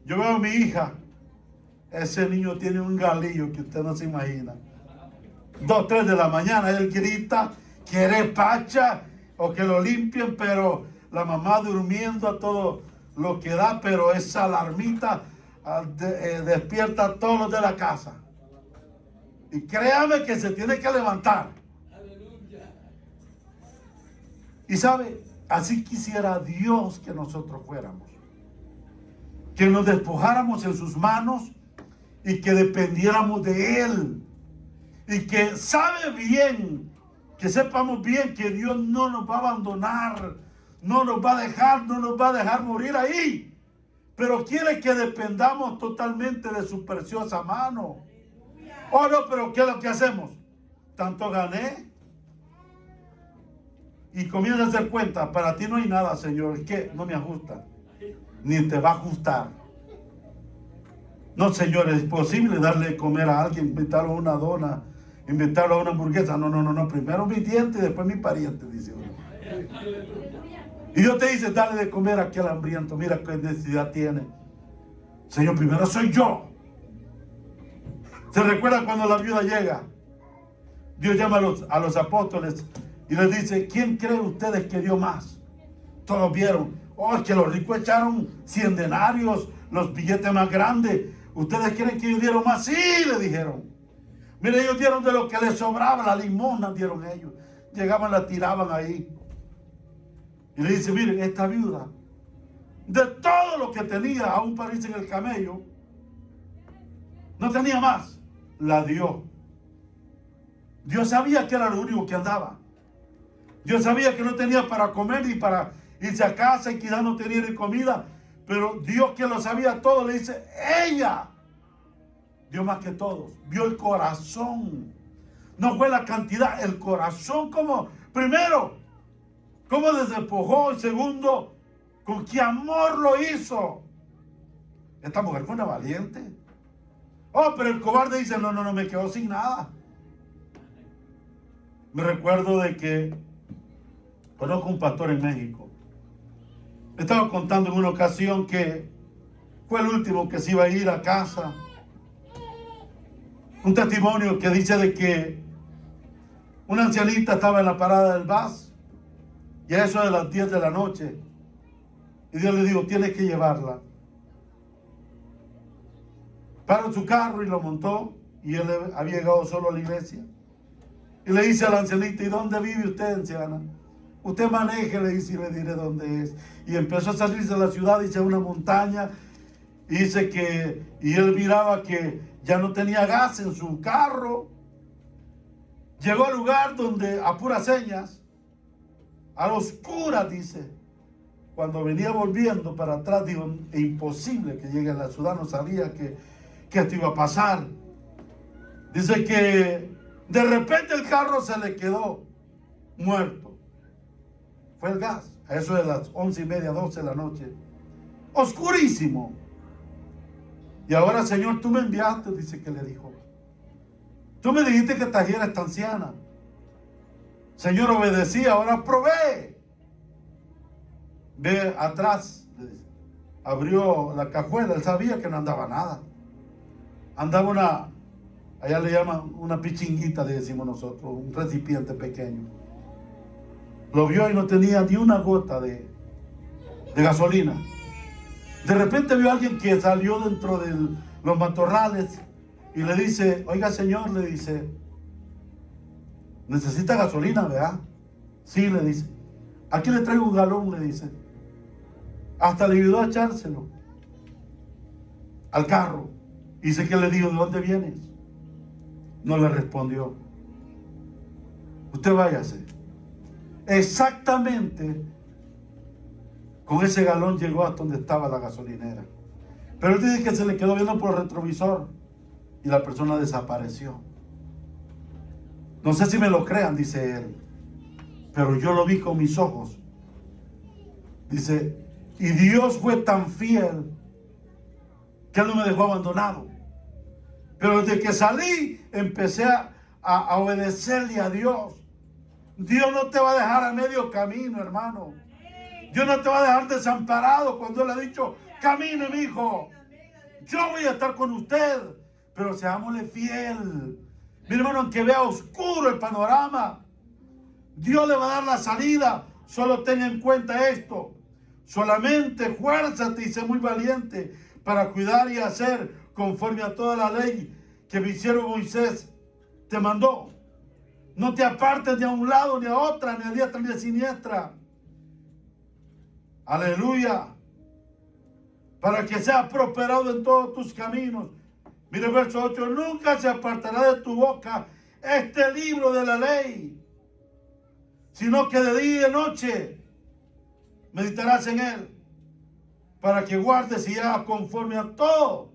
Yo veo a mi hija. Ese niño tiene un galillo que usted no se imagina. 2, 3 de la mañana, él grita, quiere pacha o que lo limpien, pero la mamá durmiendo a todo lo que da, pero esa alarmita despierta a todos los de la casa. Y créame que se tiene que levantar. Y sabe, así quisiera Dios que nosotros fuéramos. Que nos despojáramos en sus manos y que dependiéramos de Él. Y que sabe bien, que sepamos bien que Dios no nos va a abandonar, no nos va a dejar morir ahí. Pero quiere que dependamos totalmente de su preciosa mano. Oh no, pero ¿qué es lo que hacemos? Tanto gané. Y comienza a hacer cuenta, para ti no hay nada, Señor, es que no me ajusta, ni te va a ajustar. No, Señor, es posible darle de comer a alguien, invitarlo a una dona, invitarlo a una hamburguesa. No, primero mi diente y después mi pariente, dice uno. Y Dios te dice, dale de comer a aquel hambriento, mira qué necesidad tiene. Señor, primero soy yo. ¿Se recuerda cuando la viuda llega? Dios llama a los apóstoles y les dice, ¿quién creen ustedes que dio más? Todos vieron, oh, es que los ricos echaron 100 denarios, los billetes más grandes. ¿Ustedes creen que ellos dieron más? Sí, le dijeron. Mire, ellos dieron de lo que les sobraba, la limosna dieron ellos. Llegaban, la tiraban ahí. Y le dice, miren, esta viuda, de todo lo que tenía, aún parece en el camello, no tenía más, la dio. Dios sabía que era lo único que andaba. Dios sabía que no tenía para comer ni para irse a casa y quizás no tenía ni comida. Pero Dios, que lo sabía todo, le dice, ella dio más que todos. Vio el corazón. No fue la cantidad, el corazón. Como, primero, cómo despojó. Y segundo, con qué amor lo hizo. Esta mujer fue una valiente. Oh, pero el cobarde dice, no, me quedo sin nada. Me recuerdo de que conozco un pastor en México. Estaba contando en una ocasión que fue el último que se iba a ir a casa. Un testimonio que dice de que una ancianita estaba en la parada del bus y a eso de las 10 de la noche. Y Dios le dijo, tienes que llevarla. Paró su carro y lo montó y él había llegado solo a la iglesia. Y le dice a la ancianita, ¿y dónde vive usted, anciana? Usted maneje, le dice, y le diré dónde es. Y empezó a salirse de la ciudad, dice, a una montaña. Y dice que, y él miraba que ya no tenía gas en su carro. Llegó al lugar donde a puras señas, a oscuras, dice. Cuando venía volviendo para atrás, dijo, es imposible que llegue a la ciudad, no sabía que esto iba a pasar. Dice que de repente el carro se le quedó muerto. Fue el gas, a eso de las 11:30, 12 de la noche. Oscurísimo. Y ahora, Señor, tú me enviaste, dice que le dijo. Tú me dijiste que trajera esta anciana. Señor, obedecí, ahora provee. Ve atrás, abrió la cajuela, él sabía que no andaba nada. Andaba allá le llaman una pichinguita, le decimos nosotros, un recipiente pequeño. Lo vio y no tenía ni una gota de gasolina. De repente vio a alguien que salió dentro de los matorrales y le dice, oiga señor, le dice, necesita gasolina, ¿verdad? Sí, le dice. Aquí le traigo un galón, le dice. Hasta le ayudó a echárselo al carro. Y dice que le dijo, ¿de dónde vienes? No le respondió. Usted váyase. Exactamente con ese galón llegó hasta donde estaba la gasolinera. Pero él dice que se le quedó viendo por el retrovisor y la persona desapareció. No sé si me lo crean, dice él, pero yo lo vi con mis ojos. Dice, y Dios fue tan fiel que Él no me dejó abandonado. Pero desde que salí, empecé a obedecerle a Dios. Dios no te va a dejar a medio camino, hermano. Dios no te va a dejar desamparado cuando Él ha dicho, camine, mi hijo. Yo voy a estar con usted, pero seámosle fiel. Mi hermano, aunque vea oscuro el panorama, Dios le va a dar la salida. Solo ten en cuenta esto. Solamente esfuérzate y sé muy valiente para cuidar y hacer conforme a toda la ley que mi siervo Moisés te mandó. No te apartes ni a un lado ni a otra, ni a diestra ni a siniestra. Aleluya. Para que seas prosperado en todos tus caminos. Mire el verso 8. Nunca se apartará de tu boca este libro de la ley, sino que de día y de noche meditarás en él, para que guardes y hagas conforme a todo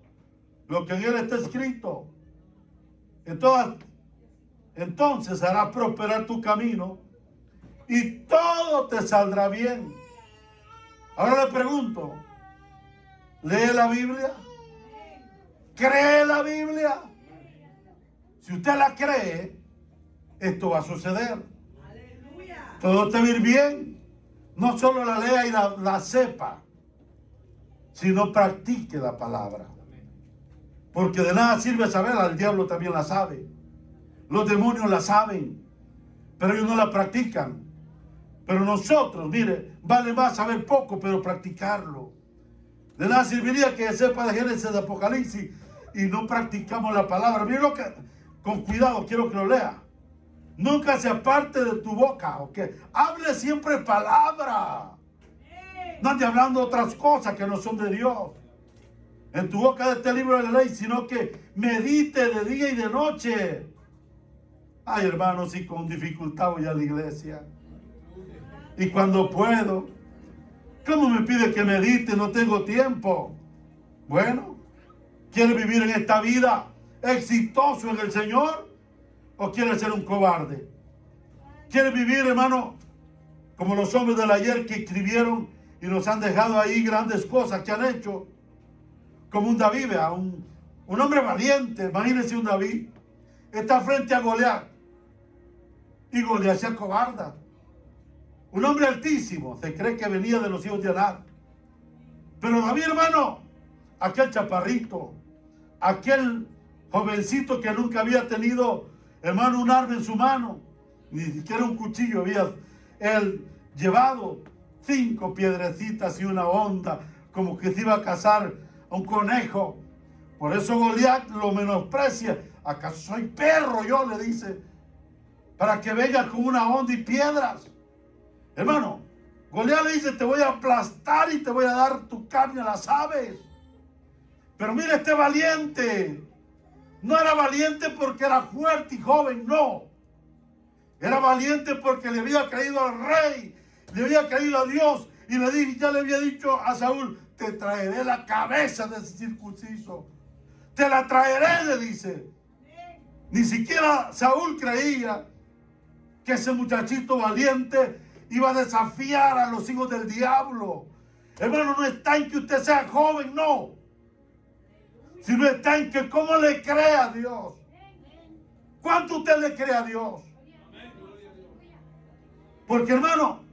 lo que en él está escrito. Entonces hará prosperar tu camino y todo te saldrá bien. Ahora le pregunto, ¿lee la Biblia? ¿Cree la Biblia? Si usted la cree, esto va a suceder. Todo te va a ir bien. No solo la lea y la sepa, sino practique la palabra. Porque de nada sirve saberla, el diablo también la sabe. Los demonios la saben, pero ellos no la practican. Pero nosotros, mire, vale más saber poco, pero practicarlo. De nada serviría que sepa de Génesis, de Apocalipsis, y no practicamos la palabra. Mire lo que, con cuidado, quiero que lo lea. Nunca se aparte de tu boca, ¿ok? Hable siempre palabra. No ande hablando otras cosas que no son de Dios. En tu boca de este libro de la ley, sino que medite de día y de noche. Ay, hermanos, si con dificultad voy a la iglesia. Y cuando puedo, ¿cómo me pide que medite? No tengo tiempo. Bueno, ¿quiere vivir en esta vida exitoso en el Señor? ¿O quiere ser un cobarde? ¿Quiere vivir, hermano, como los hombres del ayer que escribieron y nos han dejado ahí grandes cosas que han hecho? Como un David, un hombre valiente. Imagínense un David. Está frente a Goliat. Y Goliat se acobarda. Un hombre altísimo. Se cree que venía de los hijos de Anak. Pero David, hermano, aquel chaparrito, aquel jovencito que nunca había tenido, hermano, un arma en su mano, ni siquiera un cuchillo había él llevado, 5 piedrecitas y una honda, como que se iba a cazar a un conejo. Por eso Goliat lo menosprecia. ¿Acaso soy perro yo? Le dice, para que vengas con una honda y piedras. Hermano, Goliat le dice, te voy a aplastar y te voy a dar tu carne a las aves. Pero mira este valiente. No era valiente porque era fuerte y joven, no. Era valiente porque le había creído al rey, le había creído a Dios. Y ya le había dicho a Saúl, te traeré la cabeza de ese circunciso. Te la traeré, le dice. Ni siquiera Saúl creía que ese muchachito valiente iba a desafiar a los hijos del diablo. Hermano, no está en que usted sea joven, no. Sino está en que cómo le cree a Dios. ¿Cuánto usted le cree a Dios? Porque, hermano,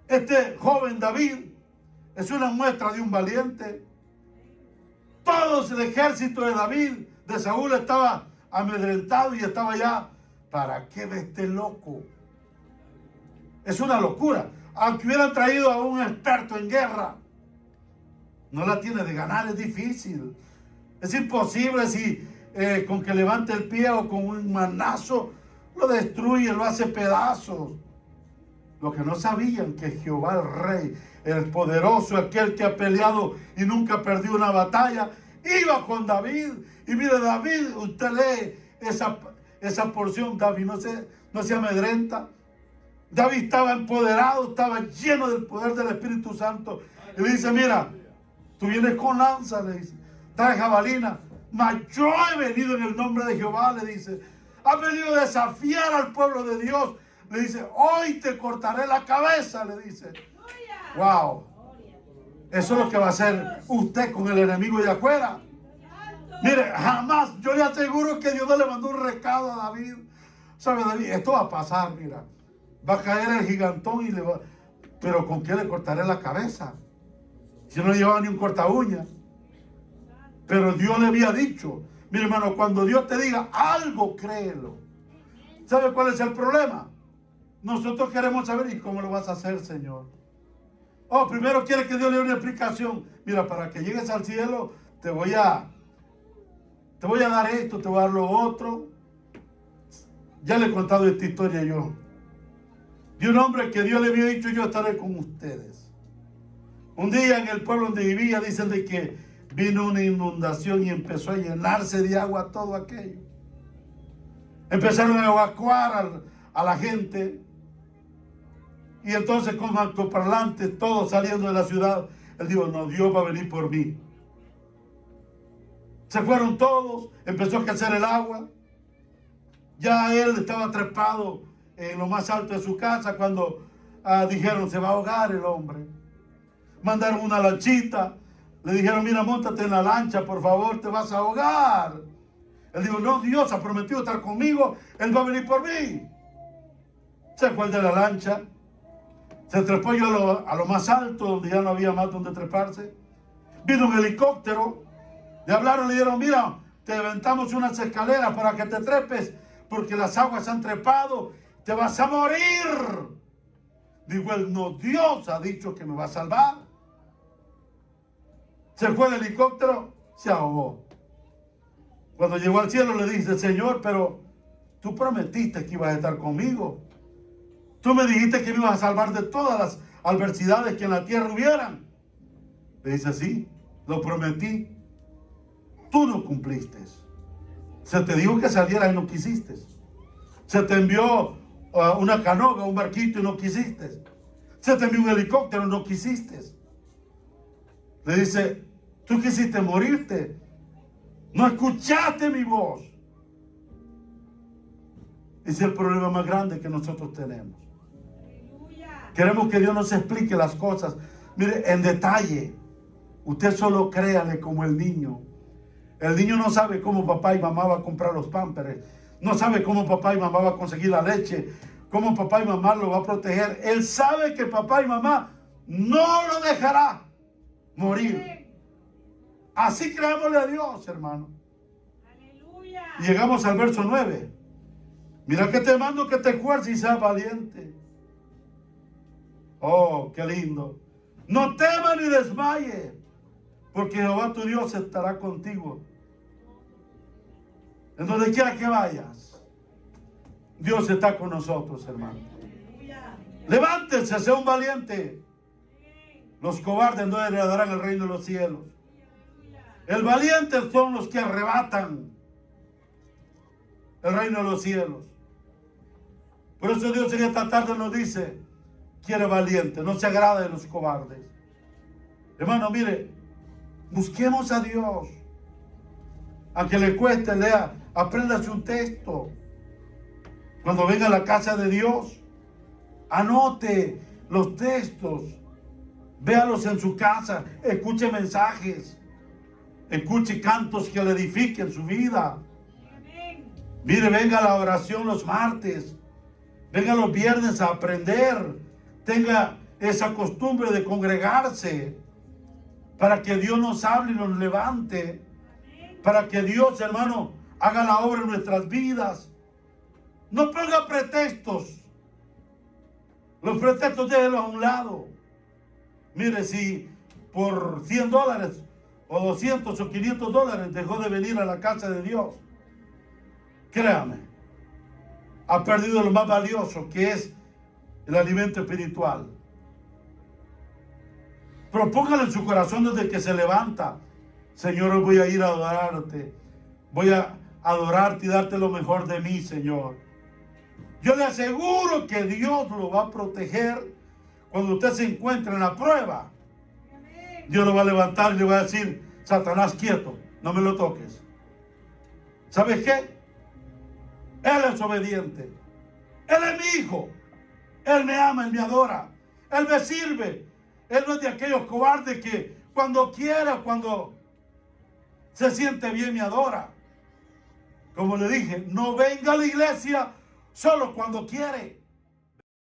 este joven David es una muestra de un valiente. Todo el ejército de David, de Saúl, estaba amedrentado y estaba ya. ¿Para qué ve este loco? Es una locura. Aunque hubieran traído a un experto en guerra, no la tiene de ganar, es difícil. Es imposible si con que levante el pie o con un manazo lo destruye, lo hace pedazos. Lo que no sabían que Jehová el Rey, el poderoso, aquel que ha peleado y nunca perdió una batalla, iba con David. Y mire, David, usted lee esa porción, David no se amedrenta. David estaba empoderado, estaba lleno del poder del Espíritu Santo. Y le dice, mira, tú vienes con lanza, le dice, trae jabalina, mas yo he venido en el nombre de Jehová, le dice. Has venido a desafiar al pueblo de Dios. Le dice, hoy te cortaré la cabeza, le dice. Wow. Eso es lo que va a hacer usted con el enemigo de afuera. Mire, jamás, yo le aseguro que Dios no le mandó un recado a David. ¿Sabe, David? Esto va a pasar, mira. Va a caer el gigantón y pero ¿con qué le cortaré la cabeza? Si no llevaba ni un corta uña. Pero Dios le había dicho, mire, hermano, cuando Dios te diga algo, créelo. ¿Sabe cuál es el problema? Nosotros queremos saber, ¿y cómo lo vas a hacer, Señor? Oh, primero quiere que Dios le dé una explicación. Mira, para que llegues al cielo, te voy a dar esto, te voy a dar lo otro. Ya le he contado esta historia yo. De un hombre que Dios le había dicho, yo estaré con ustedes. Un día en el pueblo donde vivía, dicen de que vino una inundación y empezó a llenarse de agua todo aquello. Empezaron a evacuar a la gente. Y entonces con altoparlantes, todos saliendo de la ciudad, él dijo, no, Dios va a venir por mí. Se fueron todos, empezó a crecer el agua. Ya él estaba trepado en lo más alto de su casa cuando dijeron, se va a ahogar el hombre. Mandaron una lanchita, le dijeron, mira, móntate en la lancha, por favor, te vas a ahogar. Él dijo, no, Dios ha prometido estar conmigo, Él va a venir por mí. Se fue el de la lancha, se trepó yo a lo más alto, donde ya no había más donde treparse. Vino un helicóptero, le hablaron, le dijeron, mira, te levantamos unas escaleras para que te trepes, porque las aguas han trepado, te vas a morir. Dijo él, no, Dios ha dicho que me va a salvar. Se fue el helicóptero, se ahogó. Cuando llegó al cielo le dice, Señor, pero tú prometiste que ibas a estar conmigo. Tú me dijiste que me ibas a salvar de todas las adversidades que en la tierra hubieran. Le dice, sí, lo prometí. Tú no cumpliste. Se te dijo que salieras y no quisiste. Se te envió una canoa, un barquito y no quisiste. Se te envió un helicóptero y no quisiste. Le dice, tú quisiste morirte. No escuchaste mi voz. Ese es el problema más grande que nosotros tenemos. Queremos que Dios nos explique las cosas. Mire, en detalle. Usted solo créale como el niño. El niño no sabe cómo papá y mamá va a comprar los pámperes. No sabe cómo papá y mamá va a conseguir la leche. Cómo papá y mamá lo va a proteger. Él sabe que papá y mamá no lo dejará morir. Así creámosle a Dios, hermano. Aleluya. Y llegamos al verso 9. Mira que te mando que te esfuerces y seas valiente. Oh, qué lindo. No temas ni desmayes, porque Jehová tu Dios estará contigo. En donde quiera que vayas, Dios está con nosotros, hermano. Levántense, sea un valiente. Los cobardes no heredarán el reino de los cielos. El valiente son los que arrebatan el reino de los cielos. Por eso Dios en esta tarde nos dice, quiere valiente, no se agrada de los cobardes. Hermano, mire, busquemos a Dios. Aunque le cueste, lea, apréndase un texto. Cuando venga a la casa de Dios, anote los textos, véalos en su casa, escuche mensajes, escuche cantos que le edifiquen su vida. Mire, venga a la oración los martes, venga los viernes a aprender, tenga esa costumbre de congregarse para que Dios nos hable y nos levante, para que Dios, hermano, haga la obra en nuestras vidas. No ponga pretextos. Los pretextos déjenlos a un lado. Mire, si por $100 o 200 o 500 dólares dejó de venir a la casa de Dios, créame, ha perdido lo más valioso, que es el alimento espiritual. Propóngale en su corazón desde que se levanta: Señor, hoy voy a ir a adorarte. Voy a adorarte y darte lo mejor de mí, Señor. Yo le aseguro que Dios lo va a proteger cuando usted se encuentre en la prueba. Dios lo va a levantar y le va a decir: Satanás, quieto, no me lo toques. ¿Sabes qué? Él es obediente. Él es mi hijo. Él me ama, Él me adora. Él me sirve. Él no es de aquellos cobardes que cuando quiera, cuando se siente bien, me adora. Como le dije, no venga a la iglesia solo cuando quiere.